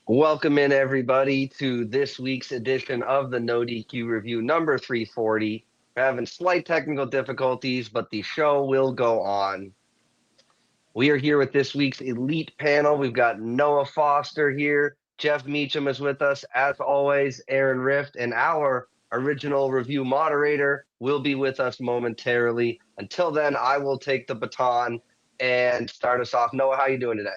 Welcome in, everybody, to this week's edition of the NoDQ review, number 340. We're having slight technical difficulties, but the show will go on. We are here with this week's elite panel. We've got Noah Foster here. Jeff Meacham is with us. As always, Aaron Rift, and our original review moderator will be with us momentarily. Until then, I will take the baton and start us off. Noah, how you doing today?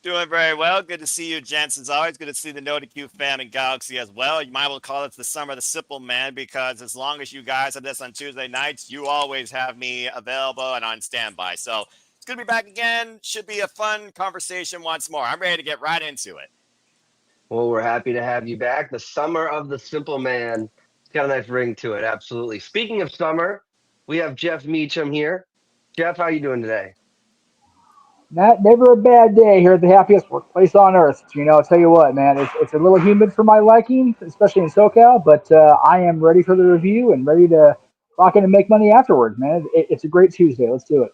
Doing very well. Good to see you, gents. As always, good to see the NoDQ fam and Galaxy as well. You might well call it the summer of the simple man, because as long as you guys have this on Tuesday nights, you always have me available and on standby. So it's going to be back again. Should be a fun conversation once more. I'm ready to get right into it. Well, we're happy to have you back. The summer of the simple man. It's got a nice ring to it. Absolutely. Speaking of summer, we have Jeff Meacham here. Jeff, how you doing today? Never a bad day here at the happiest workplace on earth. I'll tell you what, man, it's a little humid for my liking, especially in SoCal, but I am ready for the review and ready to clock in and make money afterward, man. It's a great Tuesday. Let's do it.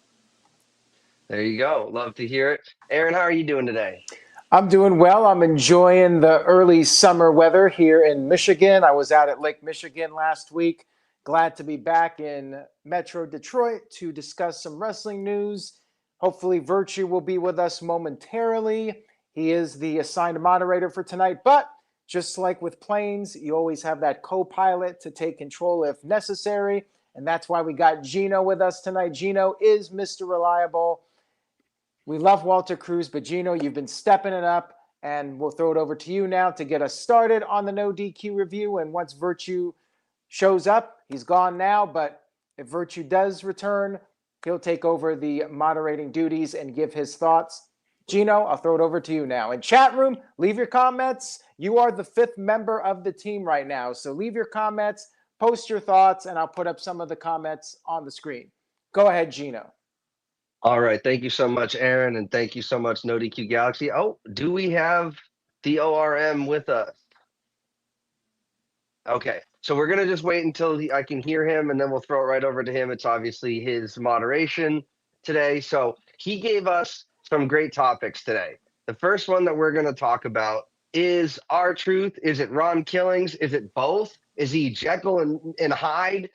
There you go. Love to hear it. Aaron, how are you doing today? I'm doing well. I'm enjoying the early summer weather here in Michigan. I was out at Lake Michigan last week. Glad to be back in Metro Detroit to discuss some wrestling news. Hopefully, Virtue will be with us momentarily. He is the assigned moderator for tonight. But just like with planes, you always have that co-pilot to take control if necessary. And that's why we got Gino with us tonight. Gino is Mr. Reliable. We love Walter Cruz, but Gino, you've been stepping it up. And we'll throw it over to you now to get us started on the NoDQ review. And once Virtue shows up, he's gone now. But if Virtue does return, he'll take over the moderating duties and give his thoughts. Gino, I'll throw it over to you now. In chat room, leave your comments. You are the fifth member of the team right now. So leave your comments, post your thoughts, and I'll put up some of the comments on the screen. Go ahead, Gino. All right. Thank you so much, Aaron, and thank you so much, NoDQ Galaxy. Oh, do we have the ORM with us? Okay. So we're going to just wait until I can hear him, and then we'll throw it right over to him. It's obviously his moderation today. So he gave us some great topics today. The first one that we're going to talk about is R-Truth. Is it Ron Killings? Is it both? Is he Jekyll and Hyde?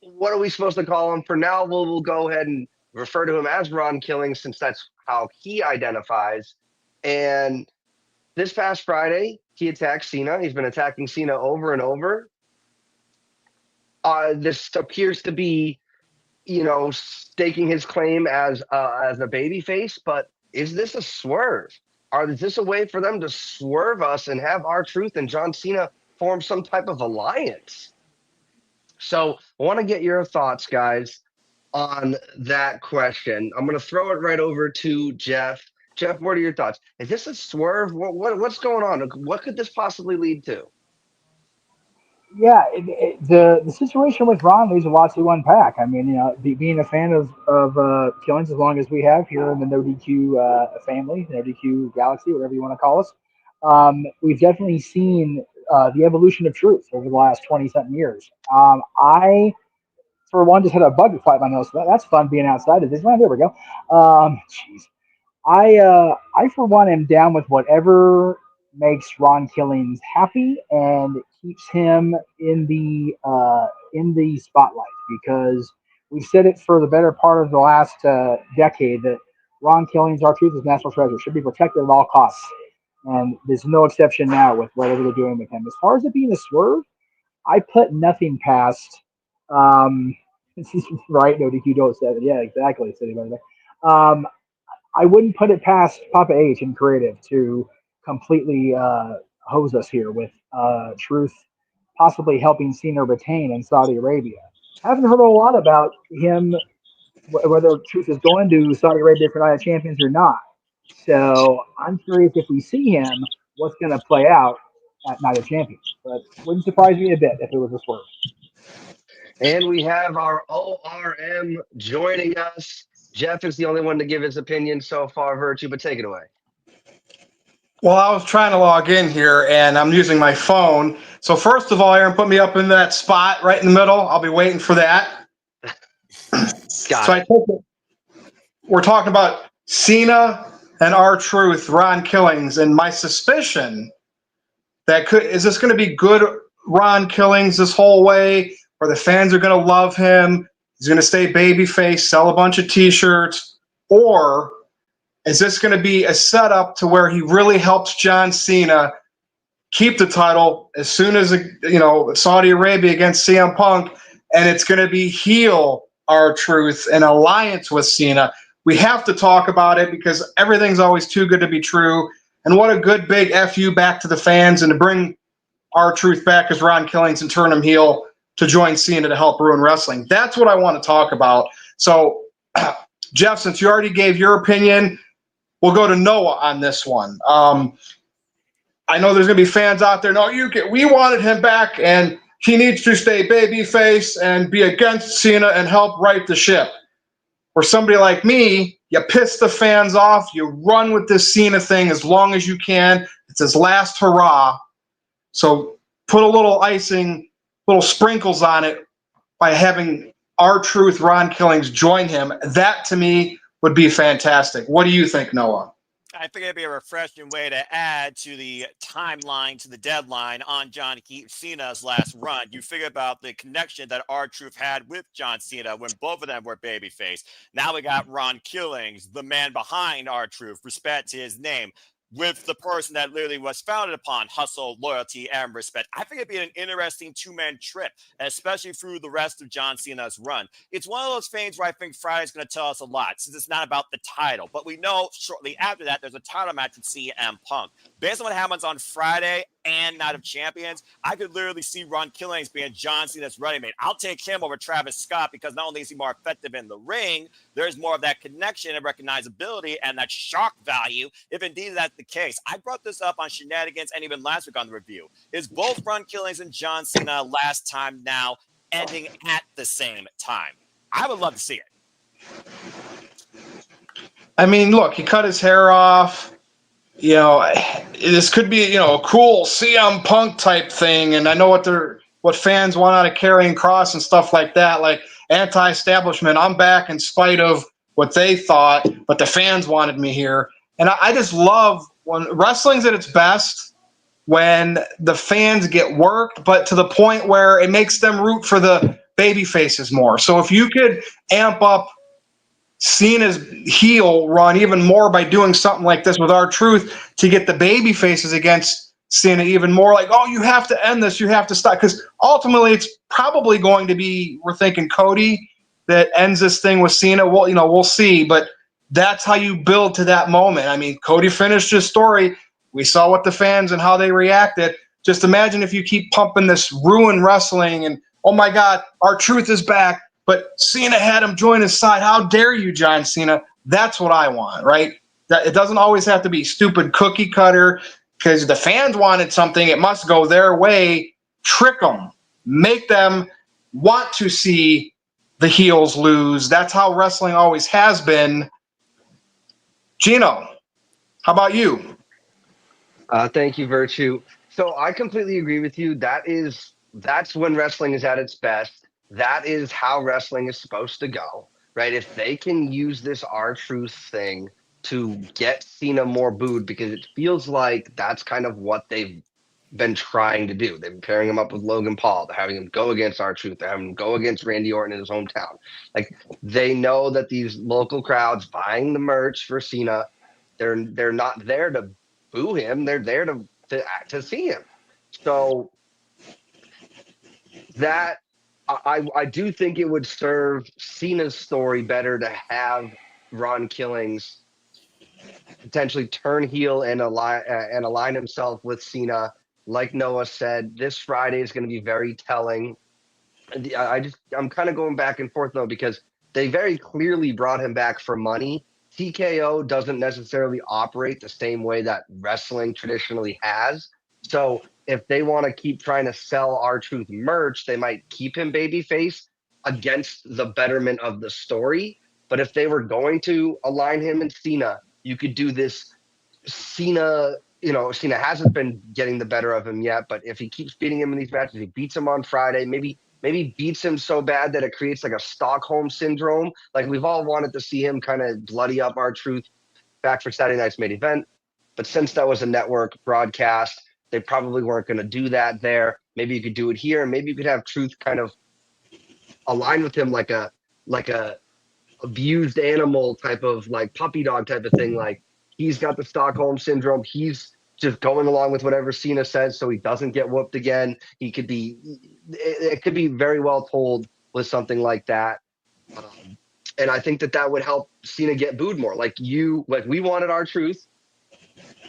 What are we supposed to call him? For now, we'll go ahead and refer to him as Ron Killings, since that's how he identifies. And this past Friday, he attacked Cena. He's been attacking Cena over and over. This appears to be, staking his claim as a babyface, but is this a swerve? Is this a way for them to swerve us and have R-Truth and John Cena form some type of alliance? So I want to get your thoughts, guys, on that question. I'm going to throw it right over to Jeff. Jeff, what are your thoughts? Is this a swerve? What's going on? What could this possibly lead to? Yeah, the situation with Ron leaves a lot to unpack. I mean, being a fan of Killings as long as we have here in the NoDQ family, NoDQ Galaxy, whatever you want to call us, we've definitely seen the evolution of truth over the last 20-something years. I, for one, just had a bug fly my nose. So that's fun being outside of Disneyland. There we go. Jeez. I for one am down with whatever makes Ron Killings happy and keeps him in the spotlight, because we've said it for the better part of the last decade that Ron Killings, R-Truth, is national treasure, should be protected at all costs, and there's no exception now with whatever they're doing with him. As far as it being a swerve, I put nothing past. Right, no DQ don't say it. Yeah, exactly. I wouldn't put it past Papa H and Creative to completely hose us here with Truth possibly helping Cena retain in Saudi Arabia. I haven't heard a lot about him, whether Truth is going to Saudi Arabia for Night of Champions or not. So I'm curious if we see him, what's going to play out at Night of Champions. But wouldn't surprise me a bit if it was a swerve. And we have our ORM joining us. Jeff is the only one to give his opinion so far, Virtue, but take it away. Well, I was trying to log in here, and I'm using my phone. So first of all, Aaron, put me up in that spot right in the middle. I'll be waiting for that. Got it. We're talking about Cena and R-Truth, Ron Killings, and my suspicion that is this going to be good Ron Killings this whole way, where the fans are going to love him, he's going to stay babyface, sell a bunch of T-shirts, or is this going to be a setup to where he really helps John Cena keep the title as soon as, Saudi Arabia against CM Punk, and it's going to be heel R-Truth, an alliance with Cena? We have to talk about it because everything's always too good to be true. And what a good big FU back to the fans, and to bring R-Truth back as Ron Killings and turn him heel to join Cena to help ruin wrestling. That's what I want to talk about. So, Jeff, since you already gave your opinion, we'll go to Noah on this one. I know there's going to be fans out there. No, we wanted him back, and he needs to stay babyface and be against Cena and help right the ship. For somebody like me, you piss the fans off. You run with this Cena thing as long as you can. It's his last hurrah. So put a little icing, little sprinkles on it by having R-Truth, Ron Killings join him. That, to me, would be fantastic. What do you think, Noah? I think it'd be a refreshing way to add to the timeline, to the deadline on John Cena's last run. You figure about the connection that R-Truth had with John Cena when both of them were babyface. Now we got Ron Killings, the man behind R-Truth, respect to his name, with the person that literally was founded upon hustle, loyalty, and respect. I think it'd be an interesting two-man trip, especially through the rest of John Cena's run. It's one of those things where I think Friday's going to tell us a lot, since it's not about the title. But we know shortly after that, there's a title match with CM Punk. Based on what happens on Friday and Night of Champions, I could literally see Ron Killings being John Cena's running mate. I'll take him over Travis Scott because not only is he more effective in the ring, there's more of that connection and recognizability and that shock value, if indeed that's the case. I brought this up on Shenanigans and even last week on the review. Is both Ron Killings and John Cena last time now ending at the same time? I would love to see it. I mean, look, he cut his hair off. This could be, a cool CM Punk type thing. And I know what fans want out of Karrion Kross and stuff like that, like anti-establishment. I'm back in spite of what they thought, but the fans wanted me here. And I just love when wrestling's at its best, when the fans get worked, but to the point where it makes them root for the baby faces more. So if you could amp up Cena's heel run even more by doing something like this with R-Truth to get the baby faces against Cena even more, like, oh, you have to end this, you have to stop, because ultimately it's probably going to be, we're thinking Cody that ends this thing with Cena. Well, we'll see, but that's how you build to that moment. I mean, Cody finished his story. We saw what the fans and how they reacted. Just imagine if you keep pumping this ruin wrestling and, oh my God, R-Truth is back, but Cena had him join his side. How dare you, John Cena? That's what I want, right? It doesn't always have to be stupid cookie cutter, because the fans wanted something. It must go their way. Trick them. Make them want to see the heels lose. That's how wrestling always has been. Gino, how about you? Thank you, Virtue. So I completely agree with you. That's when wrestling is at its best. That is how wrestling is supposed to go, right? If they can use this R-Truth thing to get Cena more booed, because it feels like that's kind of what they've been trying to do. They've been pairing him up with Logan Paul. They're having him go against R-Truth. They're having him go against Randy Orton in his hometown. Like, they know that these local crowds buying the merch for Cena, they're not there to boo him. They're there to see him. So that I do think it would serve Cena's story better to have Ron Killings potentially turn heel and align himself with Cena. Like Noah said, this Friday is going to be very telling. I'm kind of going back and forth though, because they very clearly brought him back for money. TKO doesn't necessarily operate the same way that wrestling traditionally has. So if they want to keep trying to sell R-Truth merch, they might keep him babyface against the betterment of the story. But if they were going to align him and Cena, you could do this. Cena hasn't been getting the better of him yet, but if he keeps beating him in these matches, he beats him on Friday, maybe beats him so bad that it creates like a Stockholm syndrome. Like, we've all wanted to see him kind of bloody up R-Truth back for Saturday night's main event. But since that was a network broadcast, they probably weren't going to do that there. Maybe you could do it here, and maybe you could have Truth kind of align with him like a abused animal type of like puppy dog type of thing. Like he's got the Stockholm syndrome. He's just going along with whatever Cena says so he doesn't get whooped again. He could be, it could be very well told with something like that. And I think that would help Cena get booed more. Like we wanted R-Truth,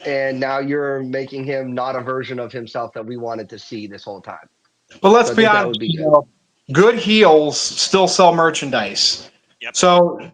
and now you're making him not a version of himself that we wanted to see this whole time. But let's be honest, good heels still sell merchandise. Yep. So,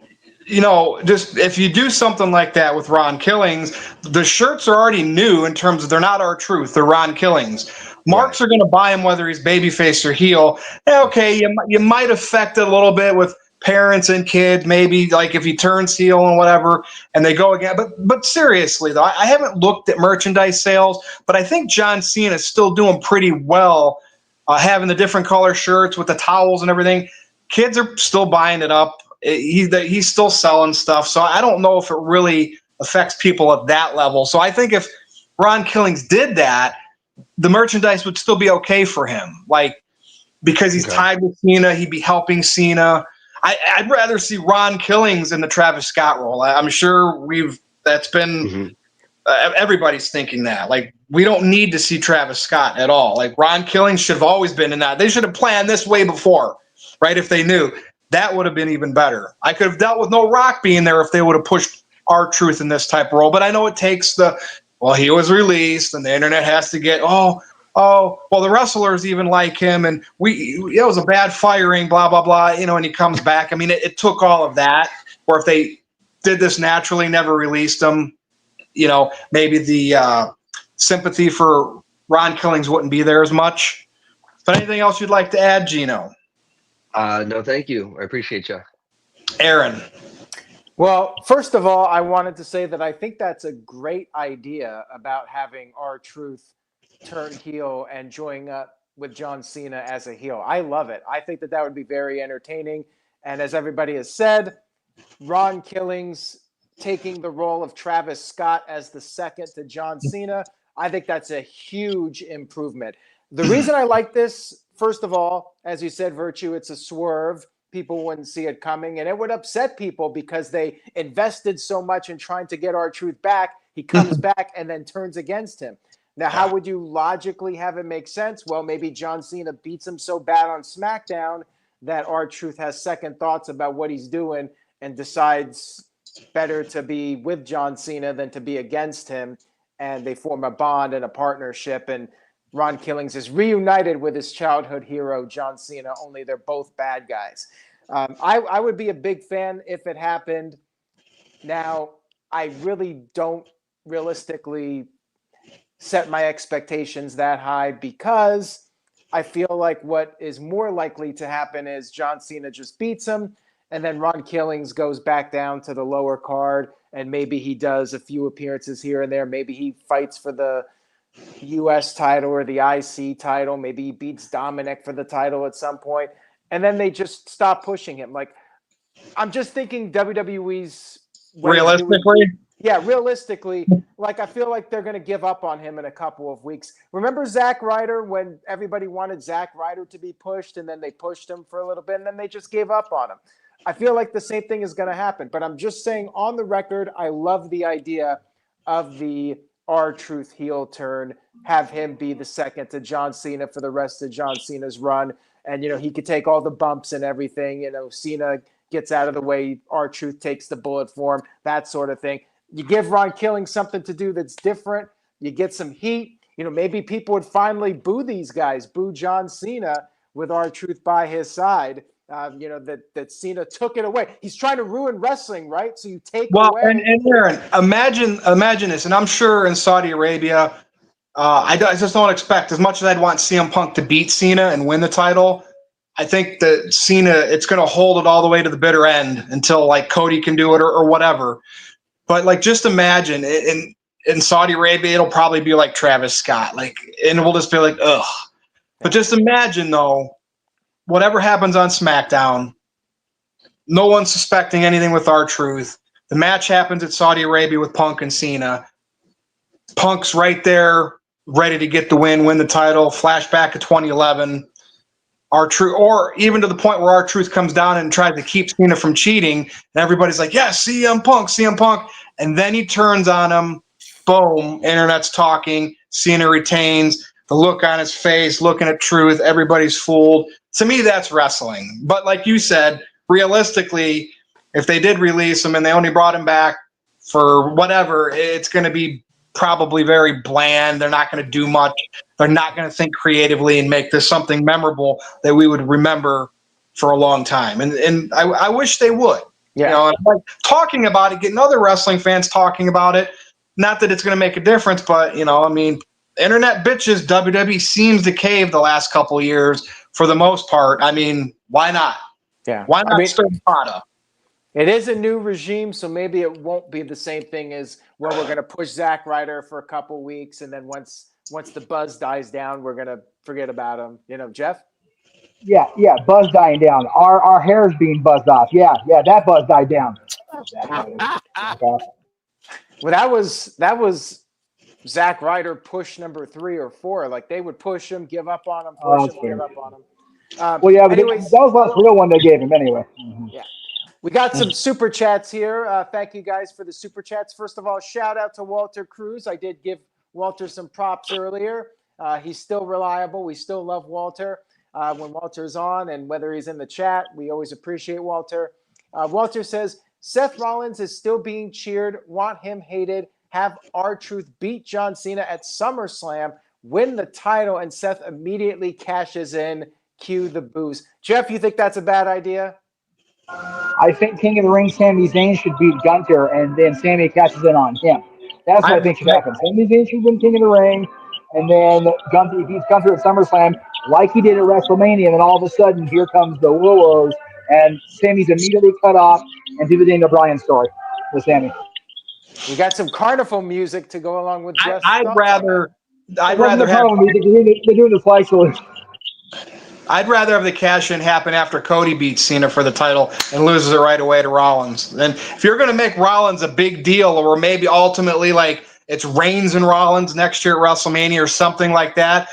just if you do something like that with Ron Killings, the shirts are already new in terms of they're not R-Truth, they're Ron Killings. Marks are going to buy him whether he's babyface or heel. Okay, you might affect it a little bit with parents and kids, maybe like if he turns heel and whatever, and they go again. But seriously though, I haven't looked at merchandise sales, but I think John Cena is still doing pretty well, having the different color shirts with the towels and everything. Kids are still buying it up. He's still selling stuff, so I don't know if it really affects people at that level. So I think if Ron Killings did that, the merchandise would still be okay for him, like because he's tied with Cena, he'd be helping Cena. I'd rather see Ron Killings in the Travis Scott role. I'm sure that's been everybody's thinking that. Like we don't need to see Travis Scott at all. Like Ron Killings should have always been in that. They should have planned this way before, right? If they knew. That would have been even better. I could have dealt with No Rock being there if they would have pushed R-Truth in this type of role. But I know it takes he was released and the internet has to get, well, the wrestlers even like him and it was a bad firing, blah, blah, blah, and he comes back. I mean, it took all of that. Or if they did this naturally, never released him, maybe the sympathy for Ron Killings wouldn't be there as much. But anything else you'd like to add, Gino? No, thank you. I appreciate you. Aaron. Well, first of all, I wanted to say that I think that's a great idea about having R-Truth turn heel and join up with John Cena as a heel. I love it. I think that would be very entertaining. And as everybody has said, Ron Killings taking the role of Travis Scott as the second to John Cena, I think that's a huge improvement. The reason I like this, first of all, as you said, Virtue, it's a swerve. People wouldn't see it coming, and it would upset people because they invested so much in trying to get R-Truth back. He comes back and then turns against him. Now, how would you logically have it make sense? Well, maybe John Cena beats him so bad on SmackDown that R-Truth has second thoughts about what he's doing and decides better to be with John Cena than to be against him, and they form a bond and a partnership, and Ron Killings is reunited with his childhood hero, John Cena, only they're both bad guys. I would be a big fan if it happened. Now, I really don't realistically set my expectations that high because I feel like what is more likely to happen is John Cena just beats him, and then Ron Killings goes back down to the lower card, and maybe he does a few appearances here and there. Maybe he fights for the U.S. title or the IC title. Maybe he beats Dominic for the title at some point, and then they just stop pushing him. Like, I'm just thinking WWE's realistically. Realistically, like I feel like they're going to give up on him in a couple of weeks. Remember Zack Ryder when everybody wanted Zack Ryder to be pushed, and then they pushed him for a little bit, and then they just gave up on him. I feel like the same thing is going to happen. But I'm just saying, on the record, I love the idea of the R-Truth heel turn, have him be the second to John Cena for the rest of John Cena's run. And, he could take all the bumps and everything. Cena gets out of the way. R-Truth takes the bullet for him, that sort of thing. You give Ron Killings something to do that's different. You get some heat. Maybe people would finally boo these guys, boo John Cena with R-Truth by his side. That Cena took it away. He's trying to ruin wrestling, right? So you take away. And Aaron, imagine this, and I'm sure in Saudi Arabia, I just don't expect, as much as I'd want CM Punk to beat Cena and win the title, I think that Cena, it's going to hold it all the way to the bitter end until like Cody can do it or whatever. But like, just imagine in Saudi Arabia, it'll probably be like Travis Scott, and we'll just be like, ugh. But just imagine though, whatever happens on SmackDown, no one's suspecting anything with R-Truth. The match happens at Saudi Arabia with Punk and Cena. Punk's right there, ready to get the win the title. Flashback to 2011. R-Truth, or even to the point where R-Truth comes down and tries to keep Cena from cheating, and everybody's like, "Yeah, CM Punk," and then he turns on him. Boom! Internet's talking. Cena retains. The look on his face, looking at Truth, everybody's fooled. To me, that's wrestling. But like you said, realistically, if they did release him and they only brought him back for whatever, it's going to be probably very bland. They're not going to do much. They're not going to think creatively and make this something memorable that we would remember for a long time. And I wish they would. Yeah. You know, and like talking about it, getting other wrestling fans talking about it. Not that it's going to make a difference, but, you know, I mean, internet bitches, WWE seems to cave the last couple of years for the most part. I mean, why not? Yeah. Why not stir the pot up? It is a new regime, so maybe it won't be the same thing as, well, we're going to push Zack Ryder for a couple weeks, and then once the buzz dies down, we're going to forget about him. You know, Jeff? Yeah, buzz dying down. Our hair's being buzzed off. Yeah, that buzz died down. Well, that was Zack Ryder push number 3 or 4. Like, they would push him, give up on him, push him, give up on him. Well, yeah, but anyways, that was the last real one they gave him anyway. Mm-hmm. Yeah. We got some super chats here. Thank you guys for the super chats. First of all, shout out to Walter Cruz. I did give Walter some props earlier. He's still reliable. We still love Walter when Walter's on, and whether he's in the chat, we always appreciate Walter. Walter says, Seth Rollins is still being cheered. Want him hated. Have R-Truth beat John Cena at SummerSlam, win the title, and Seth immediately cashes in. Cue the boos. Jeff, you think that's a bad idea? I think King of the Ring Sami Zayn should beat Gunther, and then Sami cashes in on him. That's what I think should happen. Sami Zayn should win King of the Ring, and then Gunther beats Gunther at SummerSlam like he did at WrestleMania, and then all of a sudden, here comes the Willows, and Sami's immediately cut off, and do the Daniel Bryan story with Sami. We got some carnival music to go along with Jeff's I'd rather They're doing the flag salute. I'd rather have the cash-in happen after Cody beats Cena for the title and loses it right away to Rollins. And if you're going to make Rollins a big deal, or maybe ultimately like it's Reigns and Rollins next year at WrestleMania or something like that,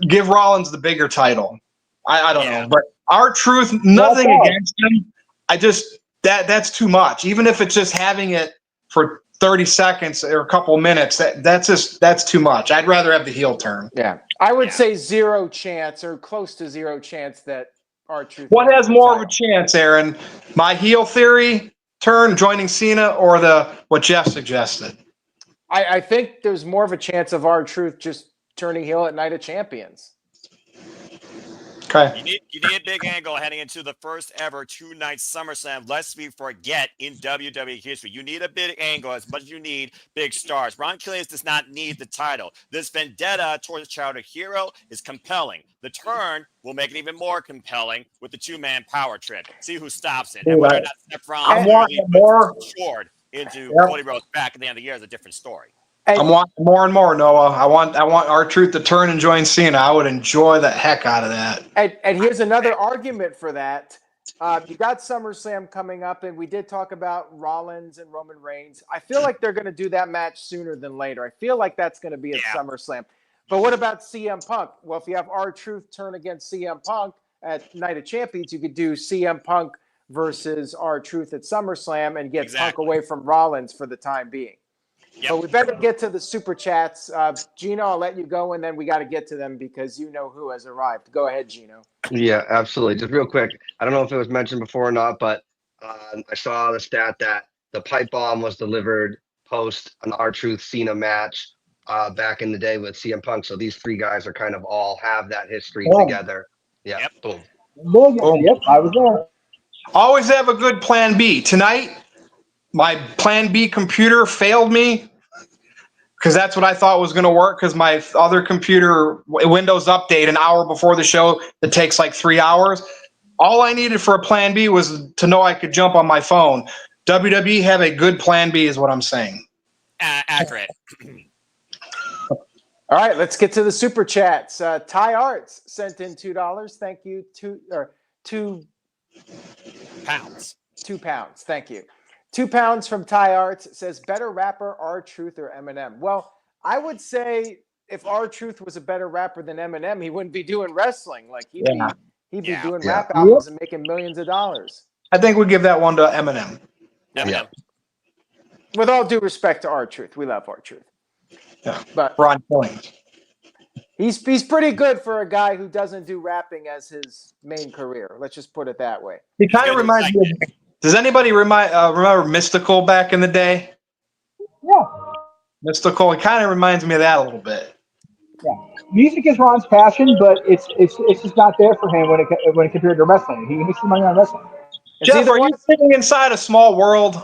give Rollins the bigger title. I don't know, but R-Truth, nothing against him. I just that's too much. Even if it's just having it for 30 seconds or a couple minutes, that's too much. I'd rather have the heel turn. Yeah. I would say 0 chance or close to 0 chance that R-Truth. What has more of a chance, Aaron? My heel theory turn, joining Cena, or what Jeff suggested? I think there's more of a chance of R-Truth just turning heel at Night of Champions. Okay. You need a big angle heading into the first ever 2-night SummerSlam. Lest we forget, in WWE history, you need a big angle as much as you need big stars. Ron Killings does not need the title. This vendetta towards a childhood hero is compelling. The turn will make it even more compelling with the 2-man power trip. See who stops it. And whether or not Seth Rollins shored into Cody Rhodes back at the end of the year is a different story. I'm wanting more and more, Noah. I want R-Truth to turn and join Cena. I would enjoy the heck out of that. And here's another argument for that. You got SummerSlam coming up, and we did talk about Rollins and Roman Reigns. I feel like they're going to do that match sooner than later. I feel like that's going to be at SummerSlam. But what about CM Punk? Well, if you have R-Truth turn against CM Punk at Night of Champions, you could do CM Punk versus R-Truth at SummerSlam and get Punk away from Rollins for the time being. Yep. But we better get to the super chats. Gino, I'll let you go, and then we got to get to them because you know who has arrived. Go ahead, Gino. Yeah, absolutely. Just real quick. I don't know if it was mentioned before or not, but I saw the stat that the pipe bomb was delivered post an R-Truth Cena match back in the day with CM Punk. So these 3 guys are kind of all have that history together. Yeah. Yep. Boom. Yep, I was there. Always have a good plan B. Tonight, my plan B computer failed me because that's what I thought was going to work, because my other computer, Windows Update, an hour before the show, that takes like 3 hours. All I needed for a plan B was to know I could jump on my phone. WWE have a good plan B is what I'm saying. Accurate. All right, let's get to the super chats. Ty Arts sent in $2. Thank you. £2. £2. Thank you. £2 from Ty Arts says, better rapper, R-Truth or Eminem? Well, I would say if R-Truth was a better rapper than Eminem, he wouldn't be doing wrestling. Like he'd be doing rap albums and making millions of dollars. I think we give that one to Eminem. Eminem. With all due respect to R-Truth, we love R-Truth. Yeah, but Ron Killings. He's pretty good for a guy who doesn't do rapping as his main career. Let's just put it that way. He kind of reminds me of, does anybody remember Mystical back in the day? Yeah. Mystical, it kind of reminds me of that a little bit. Yeah. Music is Ron's passion, but it's just not there for him when compared to wrestling. He makes some money on wrestling. Jeff, are you sitting inside a small world?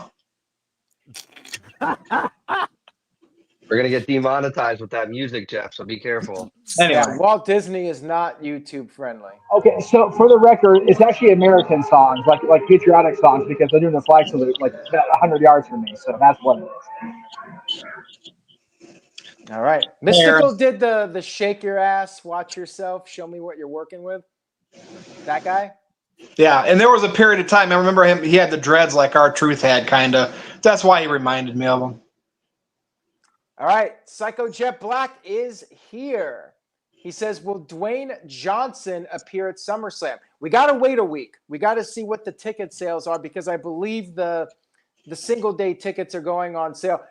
We're going to get demonetized with that music, Jeff, so be careful. Anyway. Yeah, Walt Disney is not YouTube friendly. Okay, so for the record, it's actually American songs, like patriotic songs, because they're doing the flag salute like 100 yards from me, so that's what it is. All right. Mystical did the shake your ass, watch yourself, show me what you're working with. That guy? Yeah, and there was a period of time, I remember him, he had the dreads like R-Truth had, kind of. That's why he reminded me of him. All right, Psycho Jet Black is here. He says, will Dwayne Johnson appear at SummerSlam? We got to wait a week. We got to see what the ticket sales are because I believe the single-day tickets are going on sale.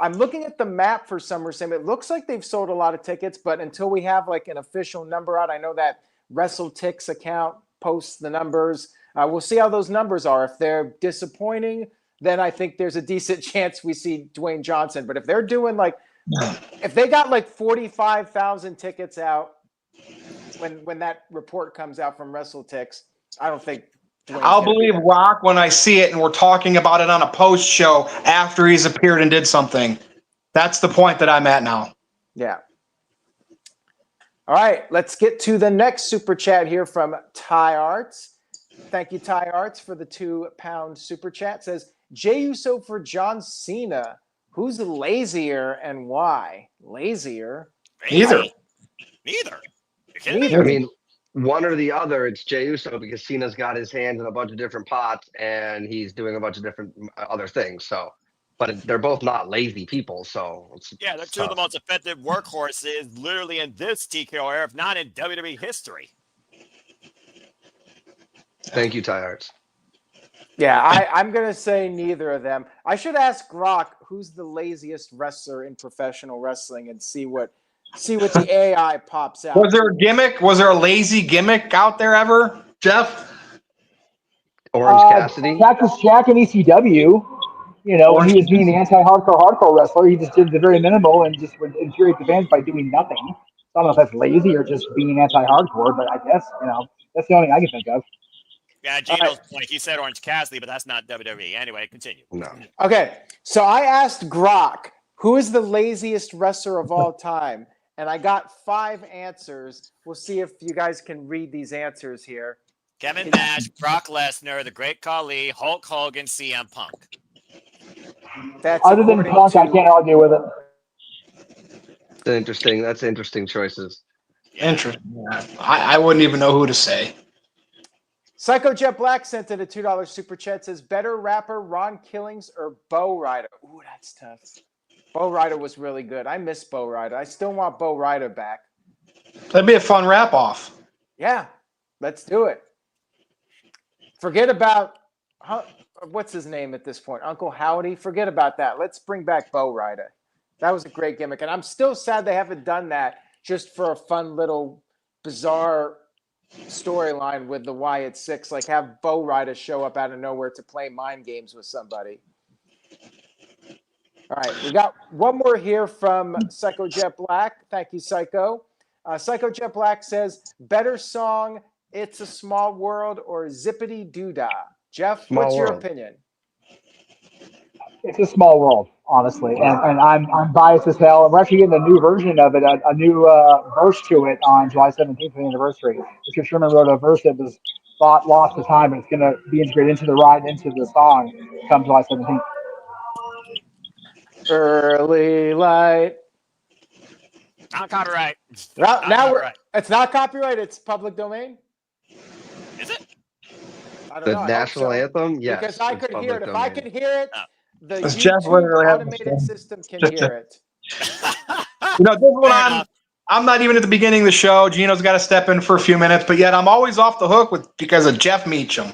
I'm looking at the map for SummerSlam. It looks like they've sold a lot of tickets, but until we have like an official number out, I know that WrestleTix account posts the numbers. We'll see how those numbers are. If they're disappointing, then I think there's a decent chance we see Dwayne Johnson. But if they're doing if they got like 45,000 tickets out when that report comes out from WrestleTix, I don't think I'll believe Rock when I see it and we're talking about it on a post show after he's appeared and did something. That's the point that I'm at now. Yeah. All right, let's get to the next super chat here from Ty Arts. Thank you, Ty Arts, for the £2 super chat. It says, Jey Uso for John Cena. Who's lazier and why? Lazier? Neither. I mean, one or the other. It's Jey Uso because Cena's got his hands in a bunch of different pots and he's doing a bunch of different other things. So, but they're both not lazy people. So yeah, they're two of the most effective workhorses, literally in this TKO era, if not in WWE history. Thank you, Ty Arts. Yeah, I'm going to say neither of them. I should ask Grok who's the laziest wrestler in professional wrestling and see what the AI pops out. Was there a gimmick? Was there a lazy gimmick out there ever, Jeff? Orange Cassidy? Cactus Jack in ECW. You know, when he was being the anti-hardcore wrestler, he just did the very minimal and just would infuriate the fans by doing nothing. I don't know if that's lazy or just being anti-hardcore, but I guess, that's the only thing I can think of. Yeah, Gino's point. He said Orange Cassidy, but that's not WWE. Anyway, continue. No. Okay, so I asked Grok, who is the laziest wrestler of all time? And I got 5 answers. We'll see if you guys can read these answers here. Kevin Nash, Brock Lesnar, The Great Khali, Hulk Hogan, CM Punk. That's other than Punk, I can't argue with it. That's interesting choices. Interesting. I wouldn't even know who to say. Psycho Jet Black sent in a $2 super chat. Says, better rapper, Ron Killings or Bo Ryder? Ooh, that's tough. Bo Ryder was really good. I miss Bo Ryder. I still want Bo Ryder back. That'd be a fun wrap-off. Yeah, let's do it. Forget about, what's his name at this point? Uncle Howdy? Forget about that. Let's bring back Bo Ryder. That was a great gimmick. And I'm still sad they haven't done that just for a fun little bizarre storyline with the Wyatt Six. Like have Bo Ryder show up out of nowhere to play mind games with somebody. All right, we got one more here from Psycho Jet Black. Thank you, Psycho. Psycho Jet Black says, better song, It's a Small World or Zippity Doodah? Jeff, what's your opinion? It's a small world, honestly, and I'm biased as hell. And we're actually getting a new version of it, a new verse to it on July 17th, the anniversary. Richard Sherman wrote a verse that was thought lost to time, and it's going to be integrated into the ride, into the song, come July 17th. Early light. Not copyright. Now it's not copyright. It's public domain. Is it? I don't The know. I hope national so. anthem, yes, Because I it's could hear public it. If I domain. can hear it, the Does Jeff YouTube literally have automated this system can hear it. You know, this is what Fair enough. I'm not even at the beginning of the show. Gino's got to step in for a few minutes, but yet I'm always off the hook because of Jeff Meacham.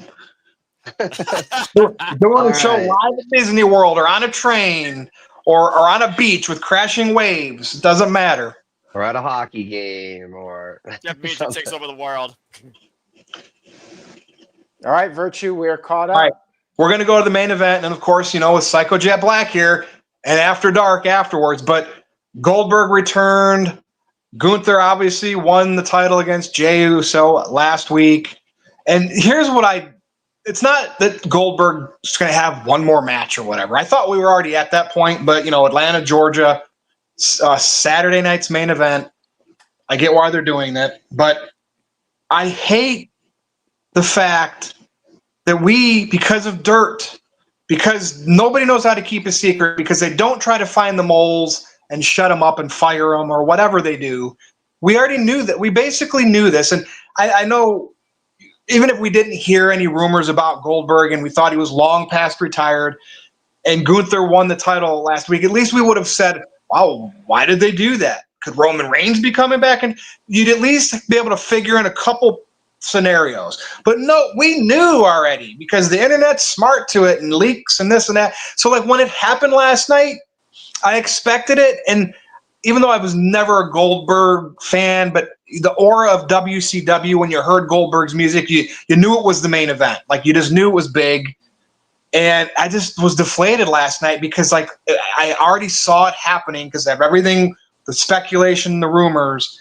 Doing All a show right. live at Disney World or on a train or on a beach with crashing waves. It doesn't matter. Or at a hockey game or Jeff Meacham takes over the world. All right, Virtue, we're caught up. All right. We're going to go to the main event. And of course, you know, with Psycho Jet Black here and After Dark afterwards. But Goldberg returned. Gunther obviously won the title against Jey Uso last week. And here's what it's not that Goldberg's going to have one more match or whatever. I thought we were already at that point, but, you know, Atlanta, Georgia, Saturday night's main event. I get why they're doing that. But I hate the fact that because of dirt, because nobody knows how to keep a secret, because they don't try to find the moles and shut them up and fire them or whatever they do. We already knew that. We basically knew this. And I know even if we didn't hear any rumors about Goldberg and we thought he was long past retired and Gunther won the title last week, at least we would have said, wow, why did they do that? Could Roman Reigns be coming back? And you'd at least be able to figure in a couple scenarios. But no, we knew already because the internet's smart to it and leaks and this and that. So like when it happened last night, I expected it. And even though I was never a Goldberg fan, but the aura of WCW, when you heard Goldberg's music, you knew it was the main event. Like you just knew it was big. And I just was deflated last night because like I already saw it happening because of everything, the speculation, the rumors.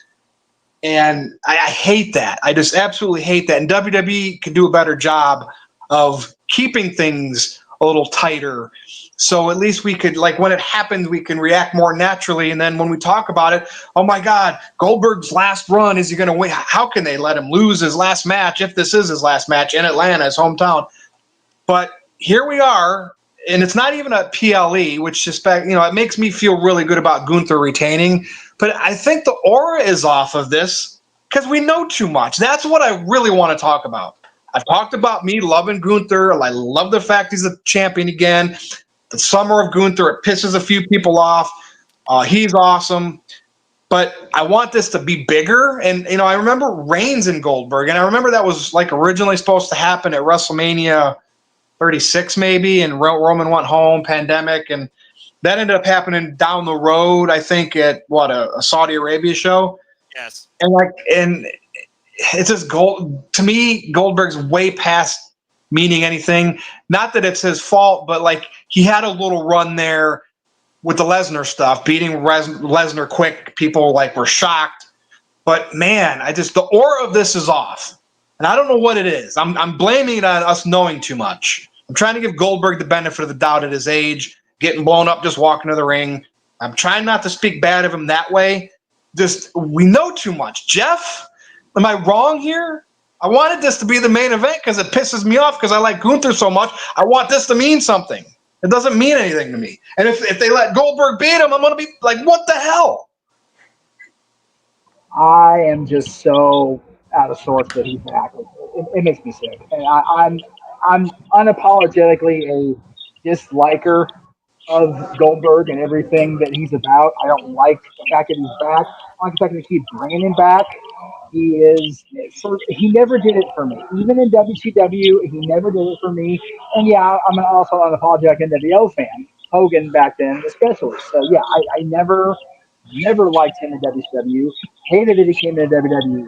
And I hate that. I just absolutely hate that. And WWE can do a better job of keeping things a little tighter. So at least we could, like when it happens, we can react more naturally. And then when we talk about it, oh my God, Goldberg's last run, is he going to win? How can they let him lose his last match if this is his last match in Atlanta, his hometown? But here we are, and it's not even a PLE, which just, it makes me feel really good about Gunther retaining. But I think the aura is off of this because we know too much. That's what I really want to talk about. I've talked about me loving Gunther. I love the fact he's a champion again. The summer of Gunther, it pisses a few people off. He's awesome. But I want this to be bigger. And, I remember Reigns and Goldberg. And I remember that was like originally supposed to happen at WrestleMania 36 maybe. And Roman went home, pandemic. And that ended up happening down the road, I think, at a Saudi Arabia show. Yes. And it's just to me, Goldberg's way past meaning anything. Not that it's his fault, but like he had a little run there with the Lesnar stuff, beating Lesnar quick. People were shocked. But man, the aura of this is off. And I don't know what it is. I'm blaming it on us knowing too much. I'm trying to give Goldberg the benefit of the doubt at his age, getting blown up just walking to the ring. I'm trying not to speak bad of him that way. We know too much. Jeff, am I wrong here? I wanted this to be the main event because it pisses me off because I like Gunther so much. I want this to mean something. It doesn't mean anything to me. And if they let Goldberg beat him, I'm going to be like, what the hell? I am just so out of sorts that he's back. It makes me sick. And I'm unapologetically a disliker of Goldberg and everything that he's about. I don't like the fact that he's back. I like the fact that they keep bringing him back. He never did it for me. Even in WCW, he never did it for me. And yeah, I'm also an unapologetic NWO fan. Hogan back then, especially. So yeah, I never liked him in WCW. Hated that he came into WWE.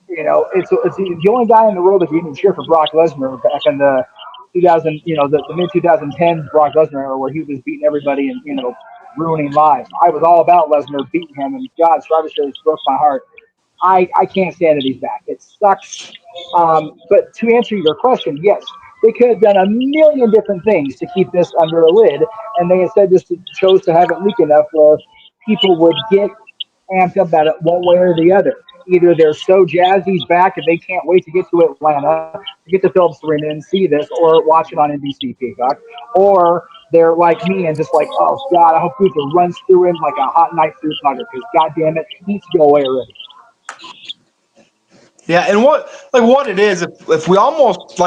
It's the only guy in the world that can even cheer for Brock Lesnar back in the 2000, the mid 2010s Brock Lesnar era where he was beating everybody and ruining lives. I was all about Lesnar beating him, and God, Survivor Series broke my heart. I can't stand that he's back. It sucks. But to answer your question, yes, they could have done a million different things to keep this under a lid, and they instead just chose to have it leak enough where people would get amped up about it one way or the other. Either they're so jazzed he's back and they can't wait to get to Atlanta, to get to Phillips Arena and see this, or watch it on NBC Peacock, or they're like me and just like, oh God, I hope Gunther runs through him like a hot knife through butter because God damn it, he needs to go away already. Yeah, and what it is, if we almost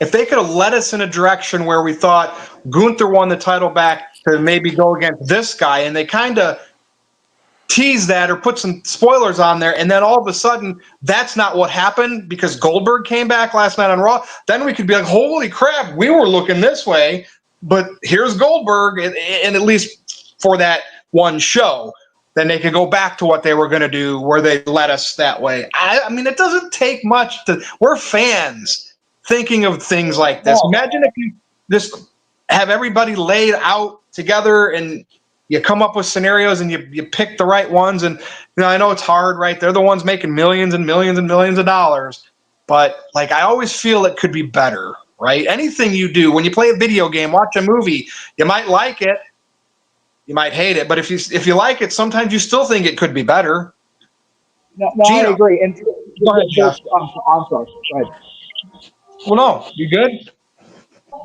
if they could have led us in a direction where we thought Gunther won the title back to maybe go against this guy, and they kind of tease that or put some spoilers on there, and then all of a sudden that's not what happened because Goldberg came back last night on Raw, then we could be like, holy crap, we were looking this way, but here's Goldberg, and at least for that one show, then they could go back to what they were going to do where they led us that way. I mean, it doesn't take much we're fans thinking of things like this. Imagine if you just have everybody laid out together and you come up with scenarios and you pick the right ones. And, I know it's hard, right? They're the ones making millions and millions and millions of dollars. But, I always feel it could be better, right? Anything you do, when you play a video game, watch a movie, you might like it, you might hate it. But if you like it, sometimes you still think it could be better. No, I agree. And go ahead, Jeff. I'm sorry. Go ahead. Well, no, you good?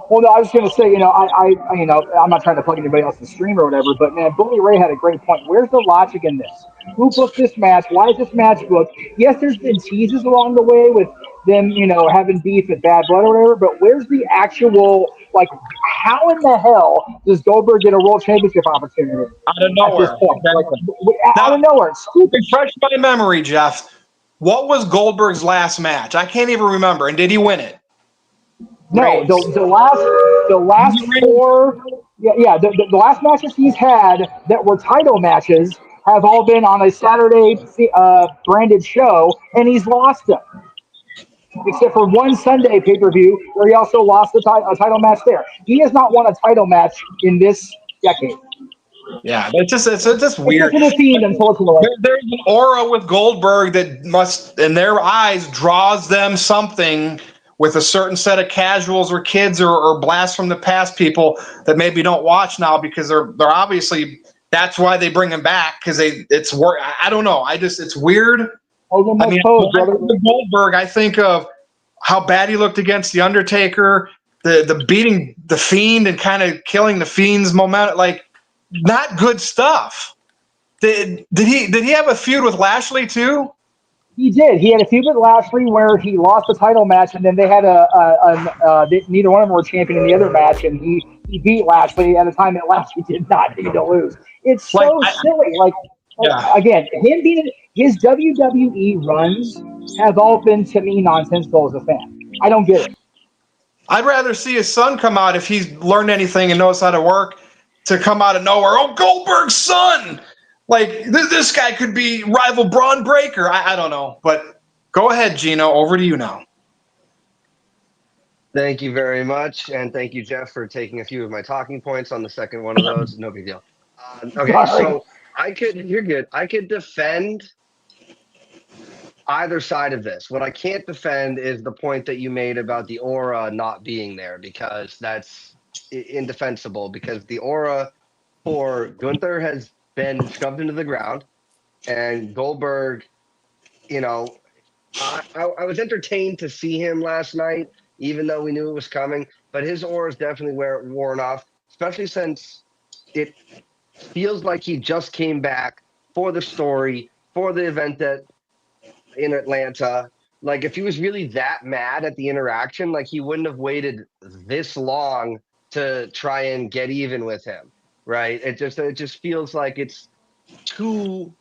Well, no, I was going to say, I'm not trying to plug anybody else's stream or whatever, but man, Bully Ray had a great point. Where's the logic in this? Who booked this match? Why is this match booked? Yes, there's been teases along the way with them, having beef at Bad Blood or whatever, but where's the actual, how in the hell does Goldberg get a world championship opportunity? Out of nowhere. At this point? Out of nowhere. It's stupid. Refresh my memory, Jeff. What was Goldberg's last match? I can't even remember. And did he win it? No, the last four, the last matches he's had that were title matches have all been on a Saturday branded show, and he's lost them. Except for one Sunday pay-per-view where he also lost a title match there. He has not won a title match in this decade. Yeah, it's just weird. It's a fiend, unfortunately. There's an aura with Goldberg that must, in their eyes, draws them something with a certain set of casuals or kids or blasts from the past people that maybe don't watch now because they're obviously, that's why they bring him back, because it's work. I don't know. It's weird. I mean, Goldberg, I think of how bad he looked against The Undertaker, the beating the Fiend and kind of killing the Fiend's momentum, not good stuff. Did he have a feud with Lashley too? He did. He had a feud with Lashley where he lost the title match, and then they had neither one of them were champion in the other match, and he beat Lashley at a time that Lashley did not need to lose. It's so silly. Again, him being his WWE runs have all been, to me, nonsensical as a fan. I don't get it. I'd rather see his son come out, if he's learned anything and knows how to work, to come out of nowhere. Oh, Goldberg's son! This guy could be rival Braun Breaker. I don't know. But go ahead, Gino. Over to you now. Thank you very much. And thank you, Jeff, for taking a few of my talking points on the second one of those. No big deal. Okay, so you're good. I could defend either side of this. What I can't defend is the point that you made about the aura not being there, because that's indefensible, because the aura for Gunther has been shoved into the ground, and Goldberg, I was entertained to see him last night, even though we knew it was coming, but his aura is definitely worn off, especially since it feels like he just came back for the story, for the event in Atlanta. If he was really that mad at the interaction, he wouldn't have waited this long to try and get even with him. Right. It just feels like it's too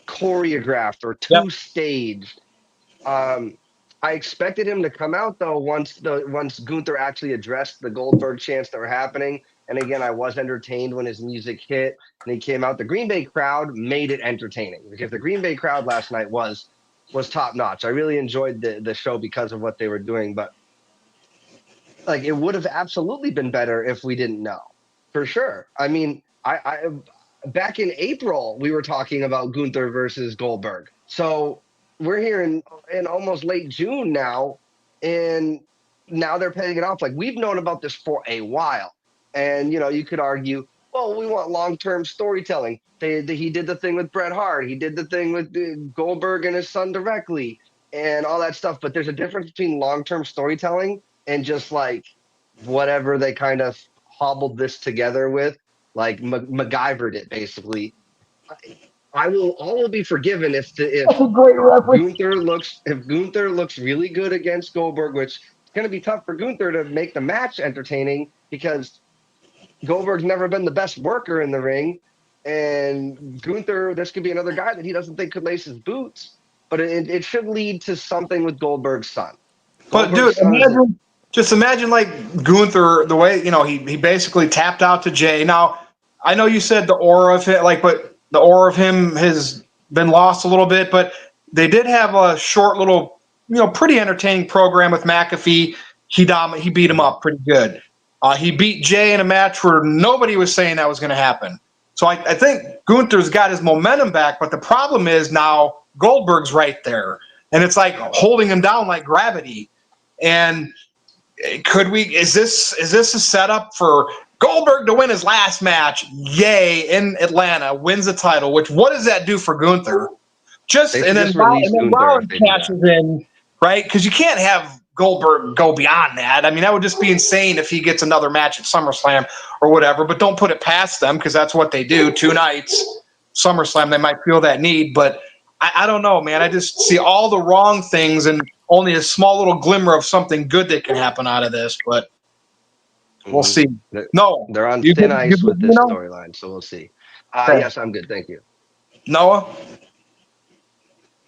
choreographed or too staged. I expected him to come out though once Gunther actually addressed the Goldberg chants that were happening. And again, I was entertained when his music hit and he came out. The Green Bay crowd made it entertaining, because the Green Bay crowd last night was top notch. I really enjoyed the show because of what they were doing, but it would have absolutely been better if we didn't know. For sure. I mean, I back in April, we were talking about Gunther versus Goldberg. So we're here in almost late June now, and now they're paying it off. We've known about this for a while. And, you could argue, well, we want long-term storytelling. He did the thing with Bret Hart. He did the thing with Goldberg and his son directly and all that stuff. But there's a difference between long-term storytelling and just whatever they kind of hobbled this together with, MacGyvered it basically. all will be forgiven if That's a great reference. Gunther looks really good against Goldberg, which is going to be tough for Gunther to make the match entertaining because Goldberg's never been the best worker in the ring, and Gunther, this could be another guy that he doesn't think could lace his boots, but it should lead to something with Goldberg's son. But dude, imagine like Gunther, the way, you know, he basically tapped out to Jay. Now, I know you said the aura of it, but the aura of him has been lost a little bit, but they did have a short little, you know, pretty entertaining program with McAfee. He beat him up pretty good. He beat Jay in a match where nobody was saying that was going to happen. So I think Gunther's got his momentum back, but the problem is now Goldberg's right there, and it's like holding him down like gravity. And is this a setup for Goldberg to win his last match? Yay, in Atlanta, wins the title. What does that do for Gunther? And then Rollins cashes in, right? Because you can't have Goldberg go beyond that. I mean, that would just be insane if he gets another match at SummerSlam or whatever. But don't put it past them because that's what they do. 2 nights, SummerSlam, they might feel that need. But I don't know, man. I just see all the wrong things and only a small little glimmer of something good that can happen out of this. But we'll see. They're on thin ice with this storyline, so we'll see. Yes, I'm good. Thank you. Noah?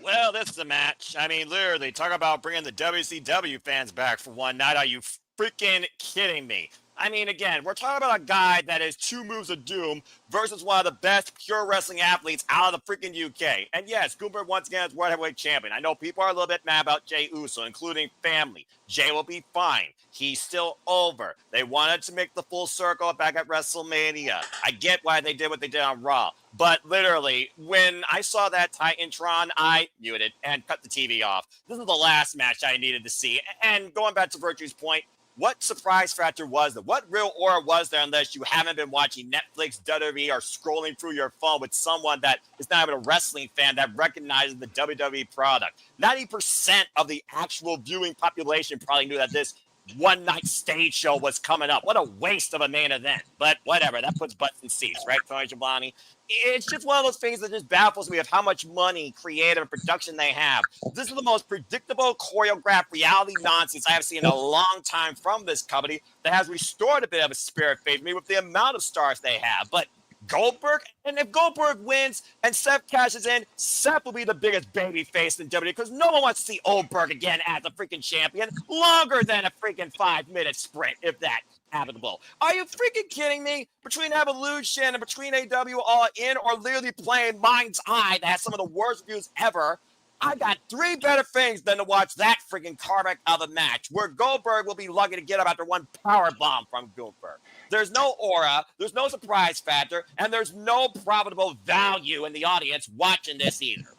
Well, this is a match. I mean, literally, talk about bringing the WCW fans back for one night. Are you freaking kidding me? I mean, again, we're talking about a guy that is 2 moves of doom versus one of the best pure wrestling athletes out of the freaking UK. And yes, Goldberg once again is World Heavyweight Champion. I know people are a little bit mad about Jey Uso, including family. Jey will be fine. He's still over. They wanted to make the full circle back at WrestleMania. I get why they did what they did on Raw. But literally, when I saw that Titantron, I muted and cut the TV off. This is the last match I needed to see. And going back to Virtue's point, what surprise factor was there? What real aura was there unless you haven't been watching Netflix, WWE, or scrolling through your phone with someone that is not even a wrestling fan that recognizes the WWE product? 90% of the actual viewing population probably knew that this one-night stage show was coming up. What a waste of a main event. But whatever, that puts butts in seats, right, Tony Giovanni? It's just one of those things that just baffles me of how much money, creative, and production they have. This is the most predictable, choreographed reality nonsense I have seen in a long time from this company that has restored a bit of a spirit faith me with the amount of stars they have. But Goldberg, and if Goldberg wins and Seth cashes in, Seth will be the biggest baby face in WWE because no one wants to see Goldberg again as a freaking champion longer than a freaking 5-minute sprint, if that habitable. Are you freaking kidding me? Between Evolution and between AW All In or literally playing Mind's Eye that has some of the worst views ever, I got 3 better things than to watch that freaking carmack of a match where Goldberg will be lucky to get up after one power bomb from Goldberg. There's no aura, there's no surprise factor, and there's no profitable value in the audience watching this either.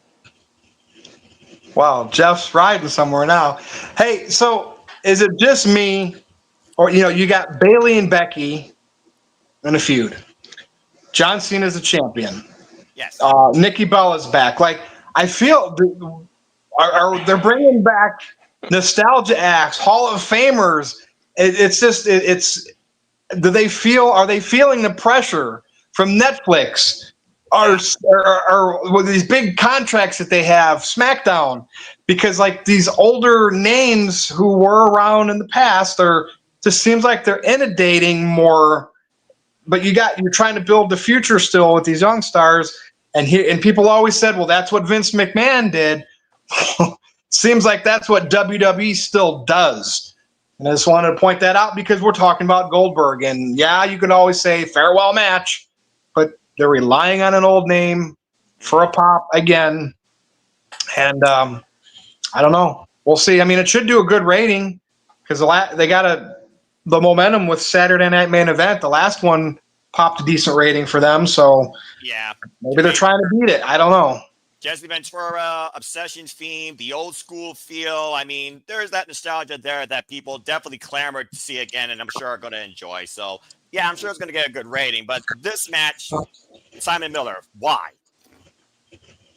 Wow, Jeff's riding somewhere now. Hey, so is it just me, or you got Bayley and Becky in a feud? John Cena's the champion. Yes. Nikki Bella's back. Like, I feel they're bringing back nostalgia acts, Hall of Famers. Are they feeling the pressure from Netflix or with these big contracts that they have, SmackDown? Because like these older names who were around in the past just seems like they're inundating more. But you're trying to build the future still with these young stars, and people always said, well, that's what Vince McMahon did. Seems like that's what WWE still does. And I just wanted to point that out because we're talking about Goldberg. And yeah, you can always say farewell match, but they're relying on an old name for a pop again. And I don't know. We'll see. I mean, it should do a good rating because they got the momentum with Saturday Night Main Event. The last one popped a decent rating for them. So yeah, maybe they're trying to beat it. I don't know. Jesse Ventura, Obsession theme, the old school feel. I mean, there's that nostalgia there that people definitely clamored to see again, and I'm sure are going to enjoy. So, yeah, I'm sure it's going to get a good rating. But this match, Simon Miller, why?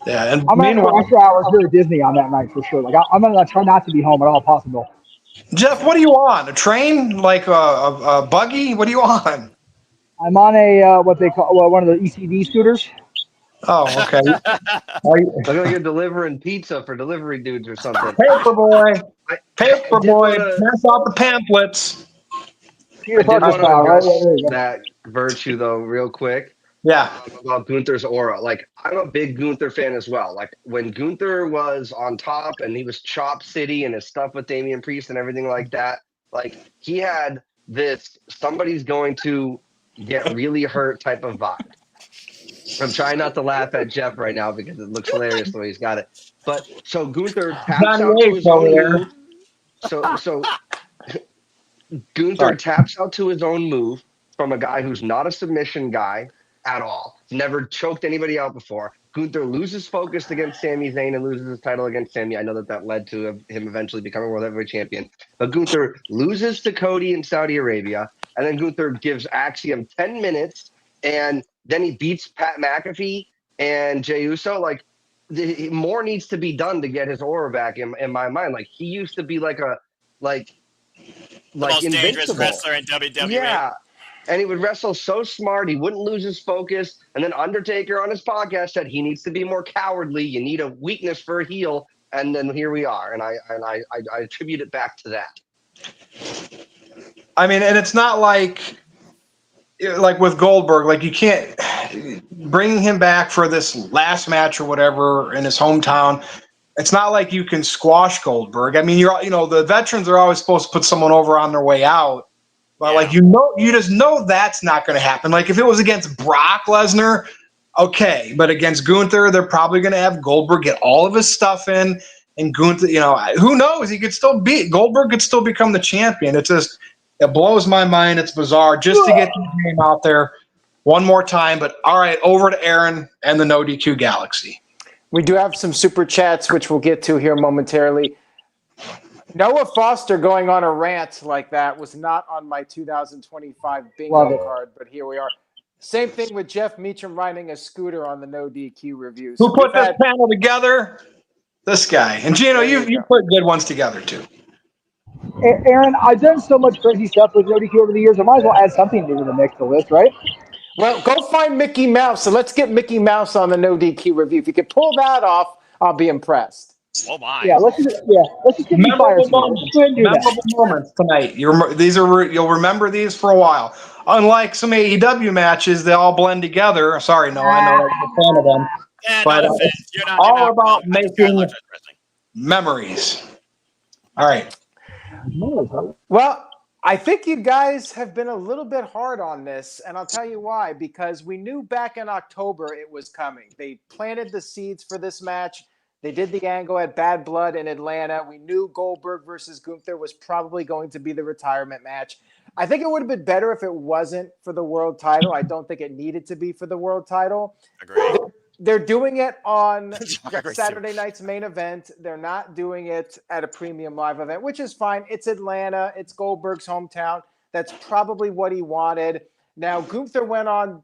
Yeah, and I'm going to go extra hours here at Disney on that night for sure. Like, I'm going to try not to be home at all possible. Jeff, what are you on? A train? Like a buggy? What are you on? I'm on a what they call one of the ECD scooters. Oh, okay. Look like you're delivering pizza for delivery dudes or something. Paperboy. I Paperboy. Pass out the pamphlets. Peter did Parker want to style, right? address Yeah, there you go. that virtue though, real quick. Yeah. About Gunther's aura. Like, I'm a big Gunther fan as well. Like, when Gunther was on top and he was Chop City and his stuff with Damian Priest and everything like that, like, he had this somebody's going to get really hurt type of vibe. I'm trying not to laugh at Jeff right now because it looks hilarious the way he's got it. But so Gunther taps out to his own move. So Gunther taps out to his own move from a guy who's not a submission guy at all. Never choked anybody out before. Gunther loses focus against Sami Zayn and loses his title against Sami. I know that led to him eventually becoming World Heavyweight Champion. But Gunther loses to Cody in Saudi Arabia. And then Gunther gives Axiom 10 minutes. And then he beats Pat McAfee and Jey Uso. Like, more needs to be done to get his aura back in my mind. Like, he used to be the most dangerous invincible wrestler in WWE. Yeah. And he would wrestle so smart, he wouldn't lose his focus. And then Undertaker on his podcast said he needs to be more cowardly. You need a weakness for a heel. And then here we are. And I attribute it back to that. I mean, and it's not like with Goldberg, like, you can't bring him back for this last match or whatever in his hometown. It's not like you can squash Goldberg. I mean, the veterans are always supposed to put someone over on their way out. But, you just know that's not going to happen. Like, if it was against Brock Lesnar, okay. But against Gunther, they're probably going to have Goldberg get all of his stuff in. And Gunther, who knows? He could still Goldberg could still become the champion. It blows my mind. It's bizarre just to get his name out there one more time. But, all right, over to Aaron and the NoDQ Galaxy. We do have some super chats, which we'll get to here momentarily. Noah Foster going on a rant like that was not on my 2025 bingo card, but here we are. Same thing with Jeff Meacham riding a scooter on the NoDQ review. Who put this panel together? This guy. And Gino, you put good ones together too. Aaron, I've done so much crazy stuff with NoDQ over the years. I might as well add something to the mix, the list, right? Well, go find Mickey Mouse. So let's get Mickey Mouse on the NoDQ review. If you can pull that off, I'll be impressed. Oh my! Yeah, let's just get memorable moments tonight. You'll remember these for a while. Unlike some AEW matches, they all blend together. Sorry, no, I know I'm a fan of them, but it's all about making memories. All right. Well, I think you guys have been a little bit hard on this, and I'll tell you why. Because we knew back in October it was coming. They planted the seeds for this match. They did the angle at Bad Blood in Atlanta. We knew Goldberg versus Gunther was probably going to be the retirement match. I think it would have been better if it wasn't for the world title. I don't think it needed to be for the world title. Agreed. They're doing it on Saturday night's main event. They're not doing it at a premium live event, which is fine. It's Atlanta. It's Goldberg's hometown. That's probably what he wanted. Now, Gunther went on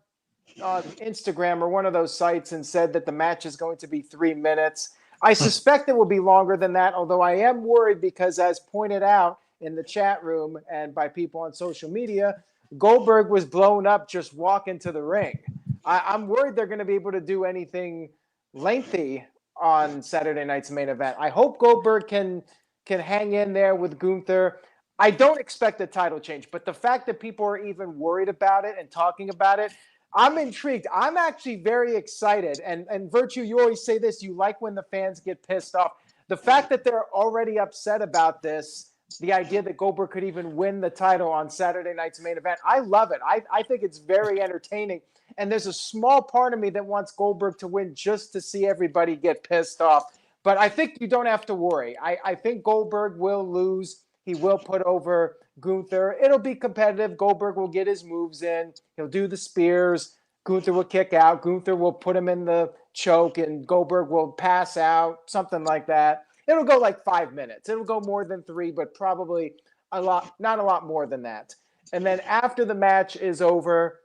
Instagram or one of those sites and said that the match is going to be 3 minutes. I suspect it will be longer than that, although I am worried because, as pointed out in the chat room and by people on social media, Goldberg was blown up just walking to the ring. I'm worried they're going to be able to do anything lengthy on Saturday night's main event. I hope Goldberg can hang in there with Gunther. I don't expect a title change, but the fact that people are even worried about it and talking about it, I'm intrigued. I'm actually very excited. And Virtue, you always say this, you like when the fans get pissed off. The fact that they're already upset about this, the idea that Goldberg could even win the title on Saturday night's main event, I love it. I think it's very entertaining. And there's a small part of me that wants Goldberg to win just to see everybody get pissed off. But I think you don't have to worry. I think Goldberg will lose. He will put over Gunther. It'll be competitive. Goldberg will get his moves in. He'll do the spears. Gunther will kick out. Gunther will put him in the choke, and Goldberg will pass out, something like that. It'll go like 5 minutes. It'll go more than 3, but probably not a lot more than that. And then after the match is over,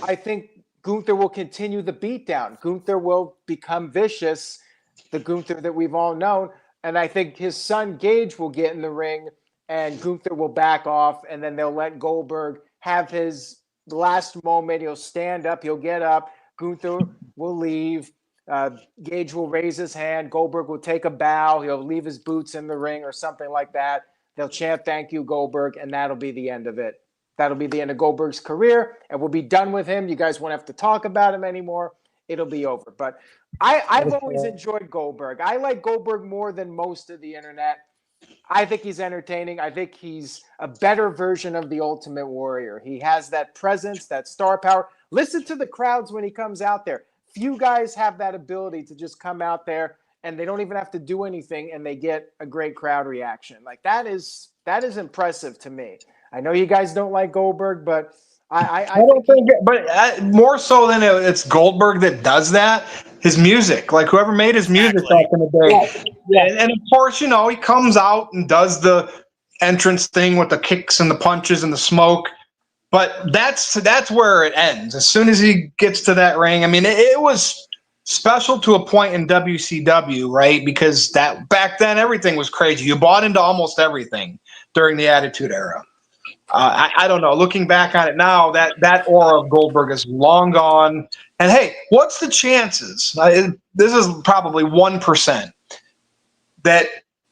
I think Gunther will continue the beatdown. Gunther will become vicious, the Gunther that we've all known. And I think his son Gage will get in the ring and Gunther will back off, and then they'll let Goldberg have his last moment. He'll stand up. He'll get up. Gunther will leave. Gage will raise his hand. Goldberg will take a bow. He'll leave his boots in the ring or something like that. They'll chant, "Thank you, Goldberg," and that'll be the end of it. That'll be the end of Goldberg's career, and we'll be done with him. You guys won't have to talk about him anymore. It'll be over. But I've always enjoyed Goldberg. I like Goldberg more than most of the internet. I think he's entertaining. I think he's a better version of the Ultimate Warrior. He has that presence, that star power. Listen to the crowds when he comes out there. Few guys have that ability to just come out there and they don't even have to do anything and they get a great crowd reaction. Like that is impressive to me. I know you guys don't like Goldberg, but I don't think but more so than it's Goldberg that does that. His music, like whoever made his music back in the day. Yeah. And of course, he comes out and does the entrance thing with the kicks and the punches and the smoke. But that's where it ends. As soon as he gets to that ring, I mean, it was special to a point in WCW, right? Because that back then everything was crazy. You bought into almost everything during the Attitude Era. I don't know. Looking back on it now, that aura of Goldberg is long gone. And hey, what's the chances? This is probably 1% that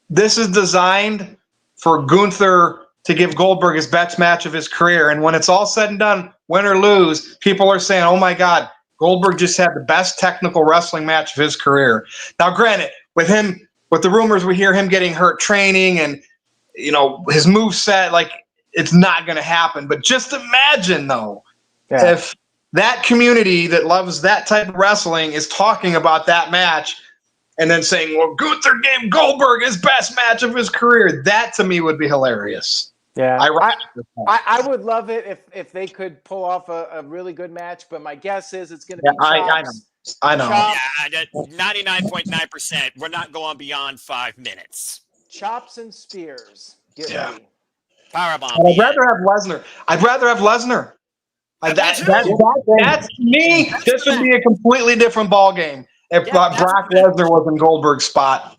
this is designed for Gunther to give Goldberg his best match of his career. And when it's all said and done, win or lose, people are saying, "Oh my God, Goldberg just had the best technical wrestling match of his career." Now, granted, with the rumors we hear him getting hurt training and his moveset, like it's not going to happen. But just imagine though, if that community that loves that type of wrestling is talking about that match and then saying, "Well, Gunther gave Goldberg his best match of his career," that to me would be hilarious. Yeah, I would love it if they could pull off a really good match, but my guess is it's going to be chops. I know. Yeah, 99.9%. We're not going beyond 5 minutes. Chops and spears. Get ready. Powerbomb. I'd rather have Lesnar. That's me. This would be a completely different ball game if Brock Lesnar was in Goldberg's spot.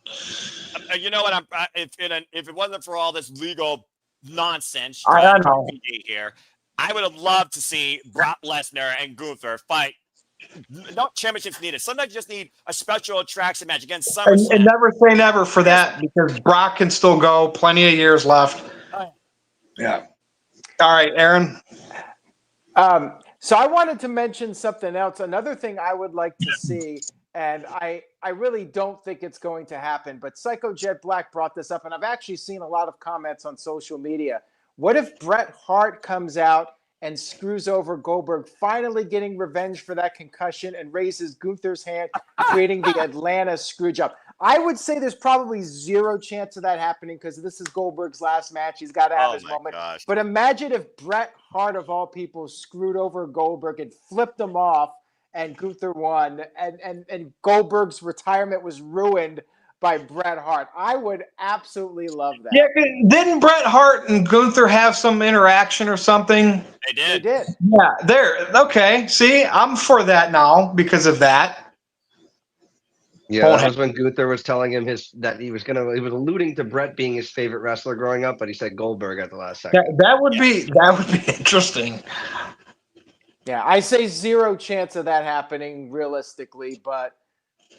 You know what? If it wasn't for all this legal nonsense I know here, I would have loved to see Brock Lesnar and Gunther fight. No championships needed. Sometimes you just need a special attraction match against SummerSlam. And never say never for that, because Brock can still go. Plenty of years left. Yeah. All right, Aaron. So I wanted to mention something else. Another thing I would like to see, and I really don't think it's going to happen, but Psycho Jet Black brought this up, and I've actually seen a lot of comments on social media. What if Bret Hart comes out and screws over Goldberg, finally getting revenge for that concussion and raises Gunther's hand, creating the Atlanta Screwjob? I would say there's probably zero chance of that happening because this is Goldberg's last match. He's got to have his moment. Gosh. But imagine if Bret Hart, of all people, screwed over Goldberg and flipped him off and Gunther won and Goldberg's retirement was ruined by Bret Hart. I would absolutely love that. Yeah, didn't Bret Hart and Gunther have some interaction or something? They did. Yeah, okay. See, I'm for that now because of that. Yeah, that was when Gunther was telling him that he was alluding to Bret being his favorite wrestler growing up, but he said Goldberg at the last second. That would be interesting. Yeah, I say zero chance of that happening realistically, but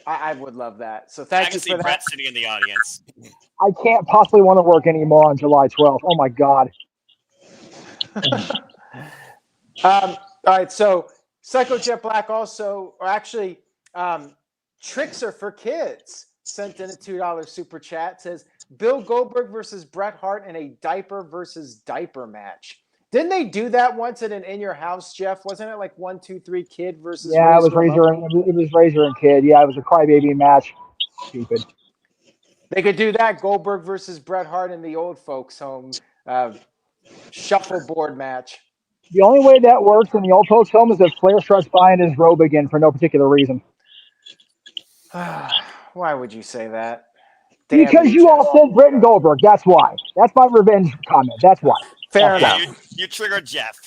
I would love that. So thank you for that. I can see Bret sitting in the audience. I can't possibly want to work anymore on July 12th. Oh my God. All right, so Psycho Jet Black also, or actually, Tricks for Kids sent in a $2 super chat. Says Bill Goldberg versus Bret Hart in a diaper versus diaper match. Didn't they do that once at an In Your House, Jeff? Wasn't it like 1, 2, 3 Kid versus? Yeah, it was Razor and Kid. Yeah, it was a crybaby match. Stupid. They could do that. Goldberg versus Bret Hart in the old folks' home shuffleboard match. The only way that works in the old folks' home is if Flair starts buying his robe again for no particular reason. Why would you say that? Because you all said Bret and Goldberg. That's why. That's my revenge comment. That's why. Fair enough. You triggered Jeff.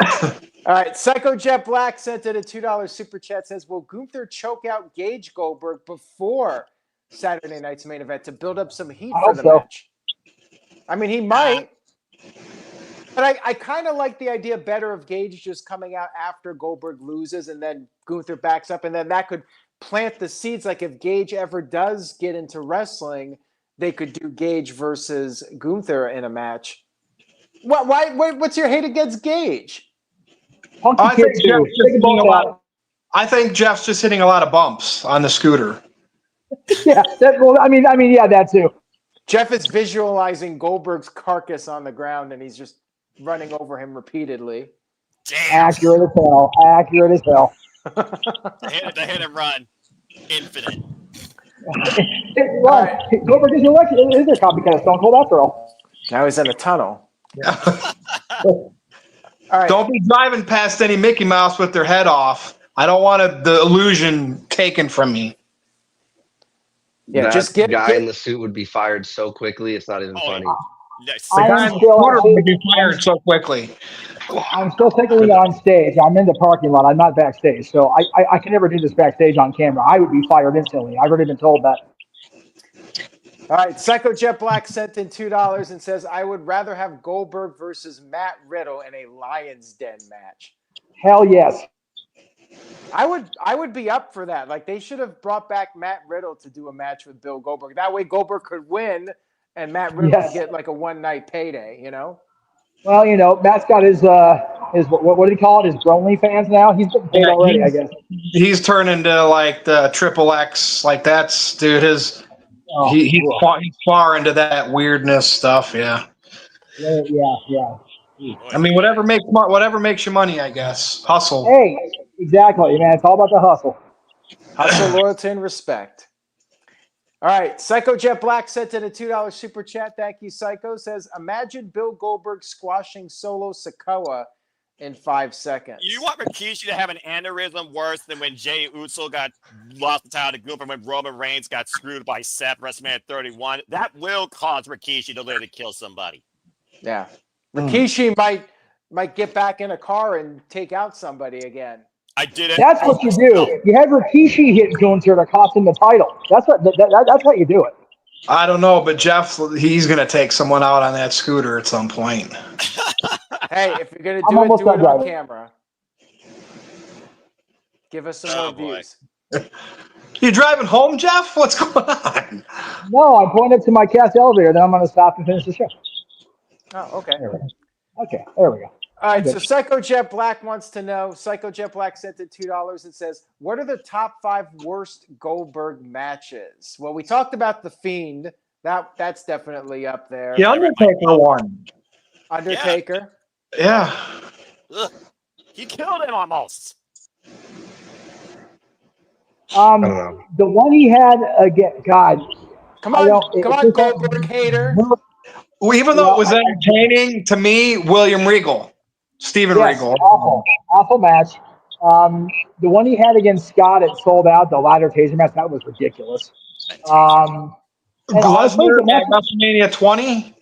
All right. Psycho Jet Black sent in a $2 super chat. Says, will Gunther choke out Gage Goldberg before Saturday night's main event to build up some heat for the match? I mean, he might. But I kind of like the idea better of Gage just coming out after Goldberg loses and then Gunther backs up, and then that could plant the seeds. Like if Gage ever does get into wrestling, they could do Gage versus Gunther in a match. What's your hate against Gage? I think Jeff's just hitting a lot of bumps on the scooter. Yeah, yeah, that too. Jeff is visualizing Goldberg's carcass on the ground, and he's just running over him repeatedly. Damn. Accurate as hell. Accurate as hell. The hit and run. Infinite. Right. Goldberg is a copycat of Stone Cold after all. Now he's in a tunnel. Yeah. All right. Don't be driving past any Mickey Mouse with their head off. I don't want the illusion taken from me. Yeah, that just get in the suit would be fired so quickly. It's not even funny. Yes. The guy in the scooter would be fired so quickly. I'm still technically on stage. I'm in the parking lot. I'm not backstage. So I can never do this backstage on camera. I would be fired instantly. I've already been told that. All right, Psycho Jet Black sent in $2 and says, I would rather have Goldberg versus Matt Riddle in a Lion's Den match. Hell yes. I would be up for that. Like, they should have brought back Matt Riddle to do a match with Bill Goldberg. That way Goldberg could win and Matt Riddle could get like a one-night payday, you know? Well, Matt's got his what do you call it? His Brony fans now. He's getting paid already, I guess. He's turned into like the Triple-X. Like that's dude. He's far into that weirdness stuff. Yeah. Yeah. I mean, whatever makes you money, I guess. Hustle. Hey, exactly, man. It's all about the hustle. Hustle, loyalty, and respect. All right, Psycho Jet Black sent in a $2 super chat. Thank you, Psycho. Says, imagine Bill Goldberg squashing Solo Sikoa in 5 seconds. You want Rikishi to have an aneurysm worse than when Jey Uso lost the title to Gunther, when Roman Reigns got screwed by Seth WrestleMania 31. That will cause Rikishi to literally kill somebody. Yeah. Rikishi might get back in a car and take out somebody again. I did it. That's what you do. You had Rikishi hit Gunther to cost him the title. That's how you do it. I don't know, but Jeff, he's gonna take someone out on that scooter at some point. Hey, if you're gonna do it on camera. Give us some more views. You driving home, Jeff? What's going on? No, I'm going up to my cat's elevator. Then I'm gonna stop and finish the show. Oh, okay. Okay, there we go. All right, so Psycho Jet Black wants to know. Psycho Jet Black sent in $2 and says, what are the top 5 worst Goldberg matches? Well, we talked about The Fiend. That's definitely up there. The Undertaker one. Undertaker. Yeah. Ugh. He killed him almost. I don't know. The one he had again, God. Come on, Goldberg hater. Well, even though it was entertaining to me, William Regal. Steven Regal. Awful match. The one he had against Scott, it sold out. The ladder taser match, that was ridiculous. Lesnar at WrestleMania 20?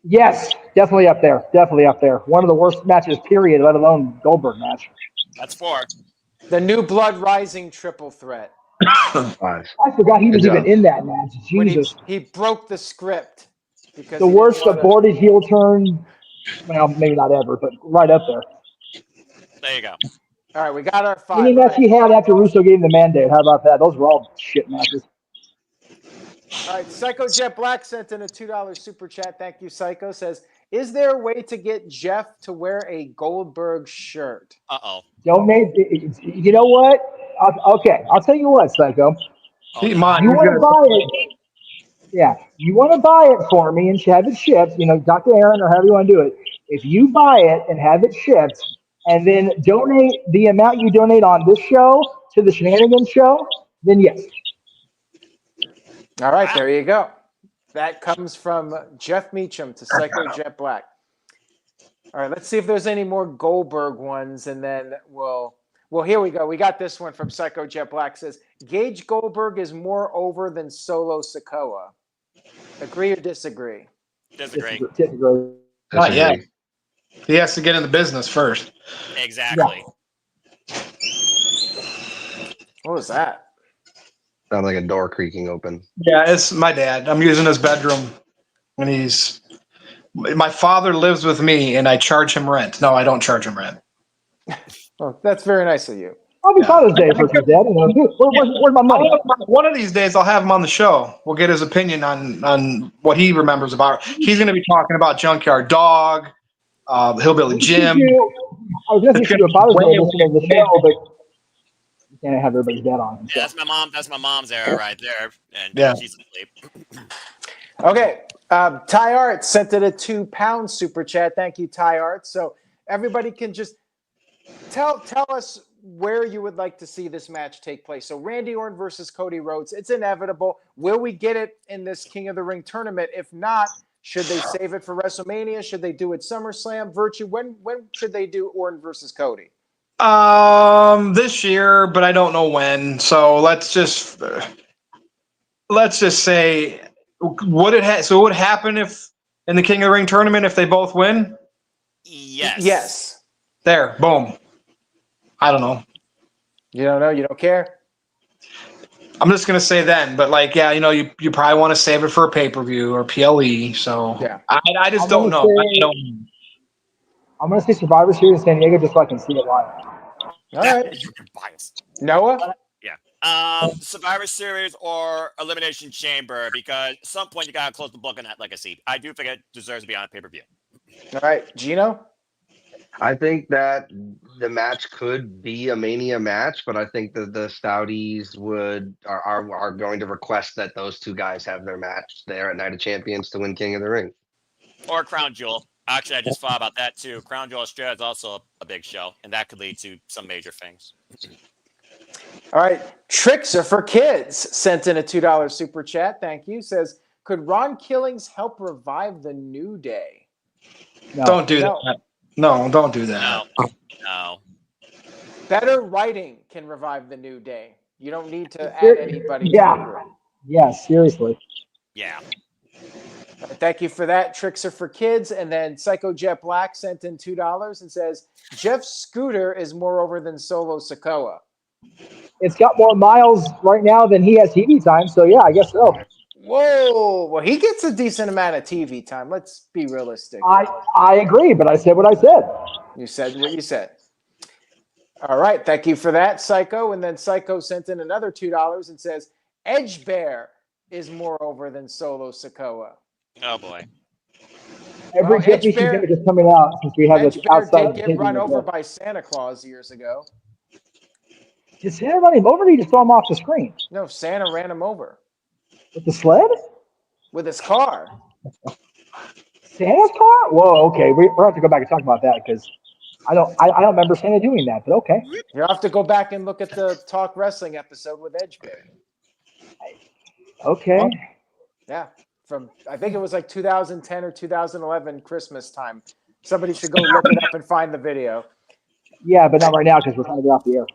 Yes, definitely up there. Definitely up there. One of the worst matches, period, let alone Goldberg match. That's 4. The New Blood Rising triple threat. I forgot he was even in that match. Jesus. He broke the script. Because the worst aborted heel turn, well, maybe not ever, but right up there. There you go. All right, we got our 5. Any match he had after Russo gave him the mandate, how about that? Those were all shit matches. All right, Psycho Jet Black sent in a $2 super chat. Thank you, Psycho. Says, is there a way to get Jeff to wear a Goldberg shirt? Uh-oh. Donate. You know what? Okay, I'll tell you what, Psycho. You want to buy it? Yeah, you want to buy it for me and have it shipped, Dr. Aaron or however you want to do it. If you buy it and have it shipped and then donate the amount you donate on this show to the Shenanigans show, then yes. All right, there you go. That comes from Jeff Meacham to Psycho Jet Black. All right, let's see if there's any more Goldberg ones, and then well, here we go. We got this one from Psycho Jet Black. Says, Gage Goldberg is more over than Solo Sikoa. Agree or disagree? Disagree. Not yet. He has to get in the business first. Exactly. Yeah. What was that? Sounds like a door creaking open. Yeah, it's my dad. I'm using his bedroom when he's My father lives with me, and I charge him rent. No, I don't charge him rent. Well, that's very nice of you. Happy Father's Day for his dad. Where's my money? One of these days, I'll have him on the show. We'll get his opinion on what he remembers about. He's going to be talking about Junkyard Dog, Hillbilly Jim. I was going to say you a Father's Day edition of the show, but you can't have everybody's dad on. Yeah, that's my mom. That's my mom's era right there, and Yeah. she's asleep. Okay. Ty Art sent it a £2 super chat. Thank you, Ty Art. So everybody can just tell us where you would like to see this match take place. So Randy Orton versus Cody Rhodes. It's inevitable. Will we get it in this King of the Ring tournament? If not, should they save it for WrestleMania? Should they do it SummerSlam? Virtue, when should they do Orton versus Cody? This year, but I don't know when. So let's just say, would it happen if in the King of the Ring tournament if they both win? Yes. Yes. There, boom. I don't know. You don't know? You don't care? I'm just gonna say then, but like, yeah, you probably want to save it for a pay-per-view or PLE. So yeah, I just don't know. I'm gonna say Survivor Series in San Diego just so I can see it live. All right. You're biased. Noah? Yeah. Survivor Series or Elimination Chamber, because at some point you gotta close the book on that legacy. I do think it deserves to be on a pay-per-view. All right, Gino? I think that the match could be a Mania match, but I think that the Stouties are going to request that those two guys have their match there at Night of Champions to win King of the Ring. Or Crown Jewel. Actually, I just thought about that too. Crown Jewel Australia is also a big show, and that could lead to some major things. All right. Tricks are for kids. Sent in a $2 super chat. Thank you. Says, could Ron Killings help revive the New Day? No. Don't do that. No, don't do that. No. Better writing can revive the New Day. You don't need to add anybody. Yeah. Yeah, seriously. Yeah. Thank you for that. Tricks are for kids. And then Psycho Jet Black sent in $2 and says, Jeff Scooter is more over than Solo Sikoa. It's got more miles right now than he has TV time, so yeah, I guess so. Whoa. Well, he gets a decent amount of TV time. Let's be realistic. I agree, but I said what I said. You said what you said. All right. Thank you for that, Psycho. And then Psycho sent in another $2 and says, Edge Bear is more over than Solo Sikoa. Oh boy. Every Jeff Bear image is coming out since we have Edge this Bear outside. did get run over by Santa Claus years ago. Did Santa run him over? Or he just throw him off the screen? No, Santa ran him over. With the sled? With his car. Santa's car? Whoa, okay. We'll have to go back and talk about that because I don't remember Santa doing that, but okay. You'll have to go back and look at the Talk Wrestling episode with Edge Bear. Okay. Yeah. From I think it was like 2010 or 2011 Christmas time. Somebody should go look it up and find the video. Yeah, but not right now because we're trying to get off the air.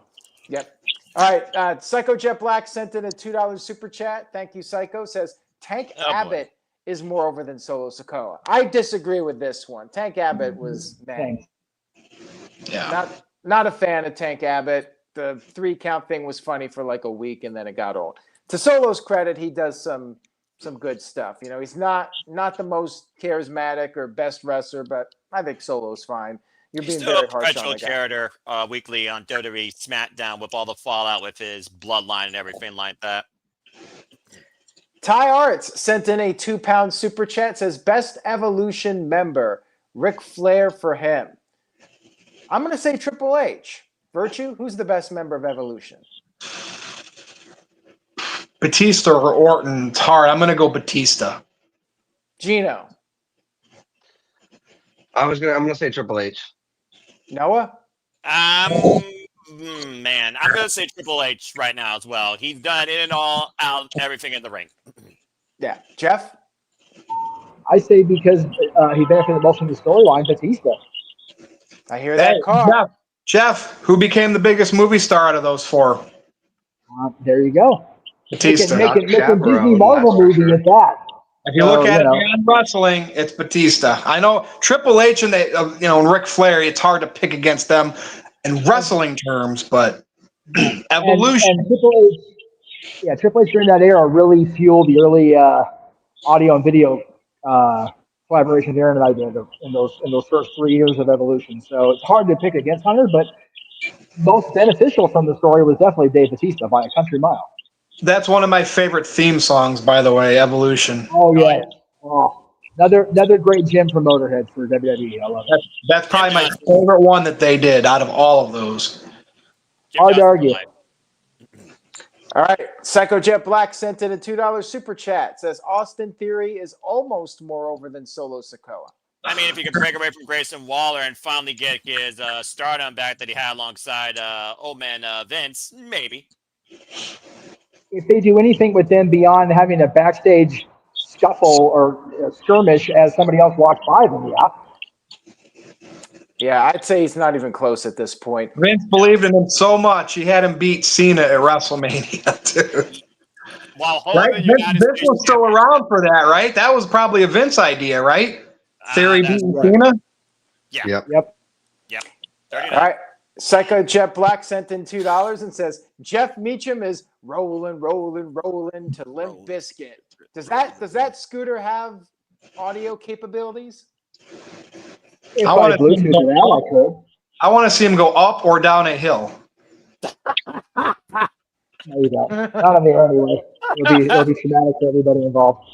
Yep. All right. Psycho Jet Black sent in a $2 super chat. Thank you, Psycho. Says Tank Abbott is more over than Solo Sikoa. I disagree with this one. Tank Abbott was not a fan of Tank Abbott. The 3 count thing was funny for like a week and then it got old. To Solo's credit, he does some good stuff. You know, he's not the most charismatic or best wrestler, but I think Solo's fine. You're being very harsh on the guy. Character weekly on WWE SmackDown with all the fallout with his bloodline and everything like that. Ty Arts sent in a £2 super chat. Says best Evolution member, Ric Flair for him. I'm going to say Triple H. Virtue, who's the best member of Evolution? Batista or Orton. It's hard. I'm going to go Batista. Gino. I'm gonna say Triple H. Noah? Man, I'm gonna say Triple H right now as well. He's done in and all out everything in the ring. Yeah, Jeff. I say because he benefited most from the storyline, Batista. I hear that car. Jeff, who became the biggest movie star out of those 4? There you go. Batista. Make it Disney Marvel movie at that. If you look at it beyond wrestling, it's Batista. I know Triple H and and Ric Flair. It's hard to pick against them in wrestling terms, but Evolution. And Triple H during that era really fueled the early audio and video collaboration there and I did in those first 3 years of Evolution. So it's hard to pick against Hunter, but most beneficial from the story was definitely Dave Bautista by a country mile. That's one of my favorite theme songs, by the way, Evolution. Oh yeah. Oh, another great gem for Motorhead for WWE. I love it. That's probably my favorite one that they did out of all of those. Hard to argue. All right. Psycho Jet Black sent in a $2 super chat. Says Austin Theory is almost more over than Solo Sikoa. I mean, if he could break away from Grayson Waller and finally get his stardom back that he had alongside old man Vince, maybe. If they do anything with them beyond having a backstage scuffle or skirmish as somebody else walks by them, yeah. Yeah, I'd say he's not even close at this point. Vince believed in him so much, he had him beat Cena at WrestleMania, too. While Right? Vince was still around for that, right? That was probably a Vince idea, right? Theory beating Cena? Yeah. Yep. All right. Psycho Jet Black sent in $2 and says Jeff Meacham is rolling to Limp Bizkit. Does that scooter have audio capabilities? If I Bluetooth it out, I could. I want to see him go up or down a hill. No, you don't. Not on the air anyway. It'll be traumatic for everybody involved.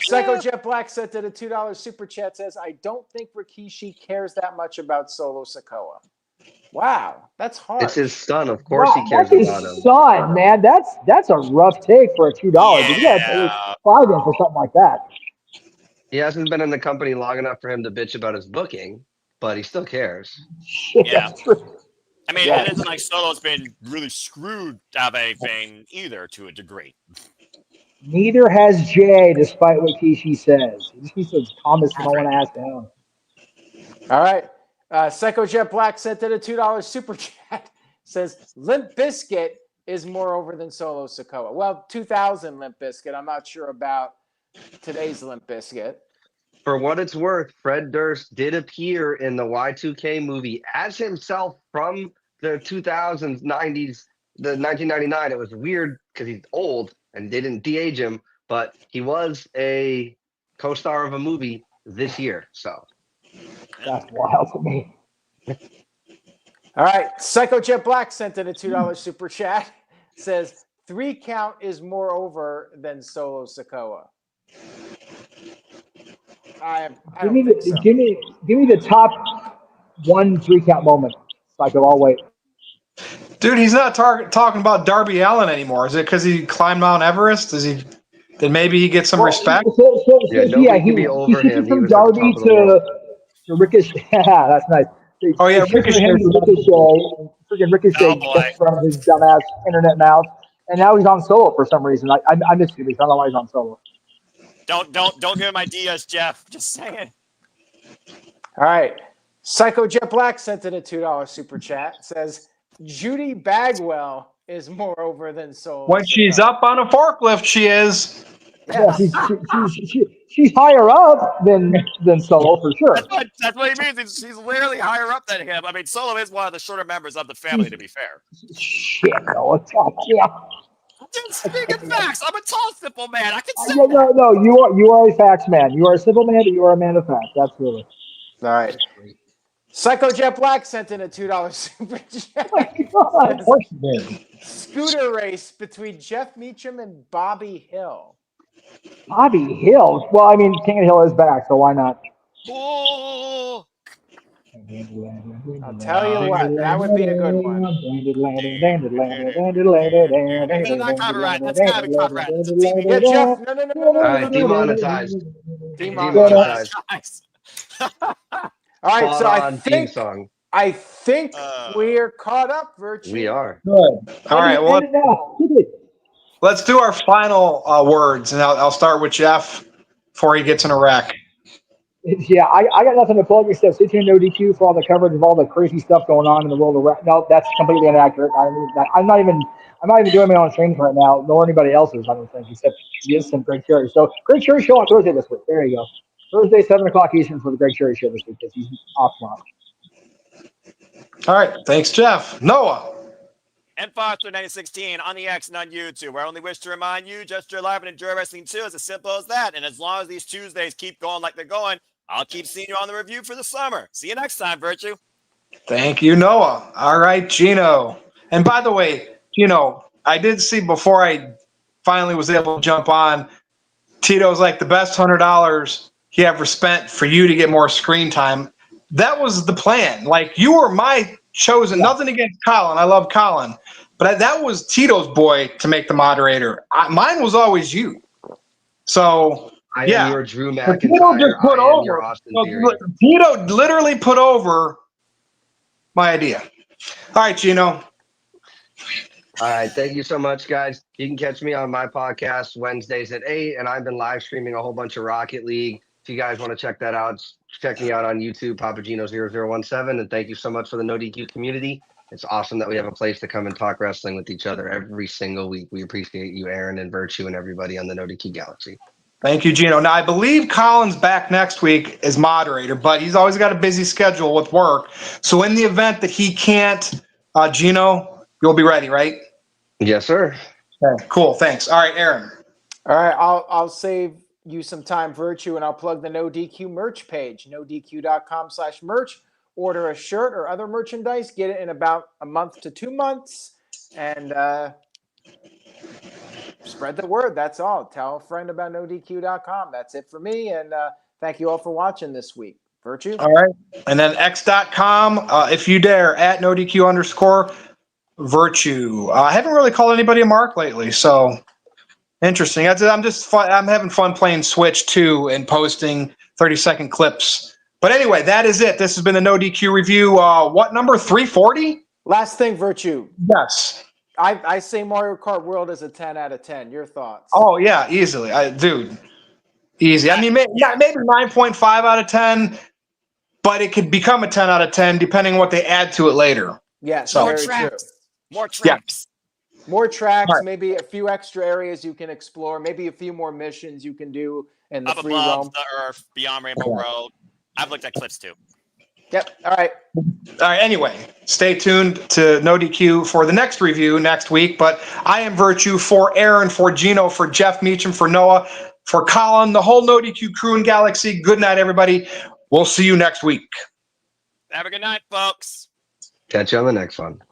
Psycho Jet Black sent in a $2 super chat. Says, I don't think Rikishi cares that much about Solo Sikoa. Wow, that's hard. It's his son. Of course he cares that's about him. His son, man. That's a rough take for a $2. Yeah. You got to pay $5 for something like that. He hasn't been in the company long enough for him to bitch about his booking, but he still cares. Shit, Yeah. that's true. I mean, it isn't like Solo's been really screwed out of anything either to a degree. Neither has Jay, despite what Kishi says. He just needs to calm his phone and ass down. All right. Psycho Jet Black sent in a $2 super chat. Says Limp Bizkit is more over than Solo Sikoa. Well, 2000 Limp Bizkit. I'm not sure about today's Limp Bizkit. For what it's worth, Fred Durst did appear in the Y2K movie as himself from the 2000s, 90s, the 1999. It was weird because he's old and they didn't de-age him, but he was a co-star of a movie this year. So that's wild to me. All right. Psycho Jet Black sent in a $2 super chat. Says 3 count is more over than Solo Sikoa. Give me the top 1 3 count moment, Psycho. I'll wait. Dude, he's not talking about Darby Allin anymore. Is it because he climbed Mount Everest? Then maybe he gets some respect? Nobody can be over him. From Darby to Ricochet. That's nice. Oh yeah, Ricochet. Freaking Ricochet from his dumbass internet mouth, and now he's on Solo for some reason. I missed you because I don't know why he's on Solo. Don't give him ideas, Jeff. Just saying. All right. Psycho Jet Black sent in a $2 super chat. Says Judy Bagwell is more over than Solo. When she's up on a forklift, she is. Yeah, she's higher up than Solo for sure. That's what he means. She's literally higher up than him. I mean, Solo is one of the shorter members of the family, to be fair. Shit, no, yeah. Just speaking facts. I'm a tall, simple man. I can say no. You are a facts man. You are a simple man, but you are a man of facts. Absolutely. All right. Psycho Jet Black sent in a $2 super chat. Of course he did. Scooter race between Jeff Meacham and Bobby Hill. Bobby Hill? Well, I mean, King of Hill is back, so why not? Oh. I'll tell you what, that would be a good one. That's not copyright. That's gotta be copyright. It's a TV. Yeah, Jeff. No. All right, demonetized. Demonetized. All right, so I think we're caught up, Virtue. We are. Good. All right, well, let's do our final words, and I'll start with Jeff before he gets in a wreck. Yeah, I got nothing to plug except stay tuned to NoDQ for all the coverage of all the crazy stuff going on in the world of rap. No, that's completely inaccurate. I'm not even doing my own streams right now, nor anybody else's, I don't think, except some Greg Cherry. So Greg Cherry show on Thursday this week. There you go. Thursday, 7 o'clock Eastern for the Greg Cherry show this week because he's off tomorrow. All right, thanks, Jeff. Noah. and Foster 1916 on the X and on YouTube. Where I only wish to remind you, just enjoy life and enjoy wrestling too. It's as simple as that. And as long as these Tuesdays keep going like they're going, I'll keep seeing you on the review for the summer. See you next time, Virtue. Thank you, Noah. All right, Gino. And by the way, Gino, I did see before I finally was able to jump on, Tito's like the best $100 he ever spent for you to get more screen time. That was the plan. Like, you were my chosen, nothing against Colin. I love Colin. But that was Tito's boy to make the moderator. Mine was always you. So, I yeah. am your Drew But Tito McIntyre. just put I am over. your Austin So, Theory. Tito literally put over my idea. All right, Gino. All right. Thank you so much, guys. You can catch me on my podcast Wednesdays at 8, and I've been live streaming a whole bunch of Rocket League. If you guys want to check that out, check me out on YouTube, Papagino0017. And thank you so much for the NoDQ community. It's awesome that we have a place to come and talk wrestling with each other every single week. We appreciate you, Aaron and Virtue, and everybody on the NoDQ Galaxy. Thank you, Gino. Now, I believe Colin's back next week as moderator, but he's always got a busy schedule with work. So in the event that he can't, Gino, you'll be ready, right? Yes, sir. Okay, cool. Thanks. All right, Aaron. All right, I'll save you some time, Virtue, and I'll plug the NoDQ merch page, nodq.com/merch. Order a shirt or other merchandise. Get it in about a month to 2 months, and spread the word. That's all. Tell a friend about nodq.com. That's it for me, and thank you all for watching this week. Virtue. All right. And then x.com, if you dare, at NoDQ_Virtue. I haven't really called anybody a Mark lately, so interesting. I'm having fun playing Switch too and posting 30-second clips. But anyway, that is it. This has been the NoDQ review. What number? 340? Last thing, Virtue. Yes. I say Mario Kart World is a 10 out of 10. Your thoughts? Oh yeah, easily, dude. Easy. I mean, maybe 9.5 out of 10, but it could become a 10 out of 10 depending on what they add to it later. Yes, So, More very tracks. true. More tracks. More tracks, Right. maybe a few extra areas you can explore, maybe a few more missions you can do in the Up free above roam. the earth, beyond Rainbow Road. I've looked at clips too. Yep. All right. All right. Anyway, stay tuned to NoDQ for the next review next week. But I am Virtue for Aaron, for Gino, for Jeff Meacham, for Noah, for Colin, the whole NoDQ crew and galaxy. Good night, everybody. We'll see you next week. Have a good night, folks. Catch you on the next one.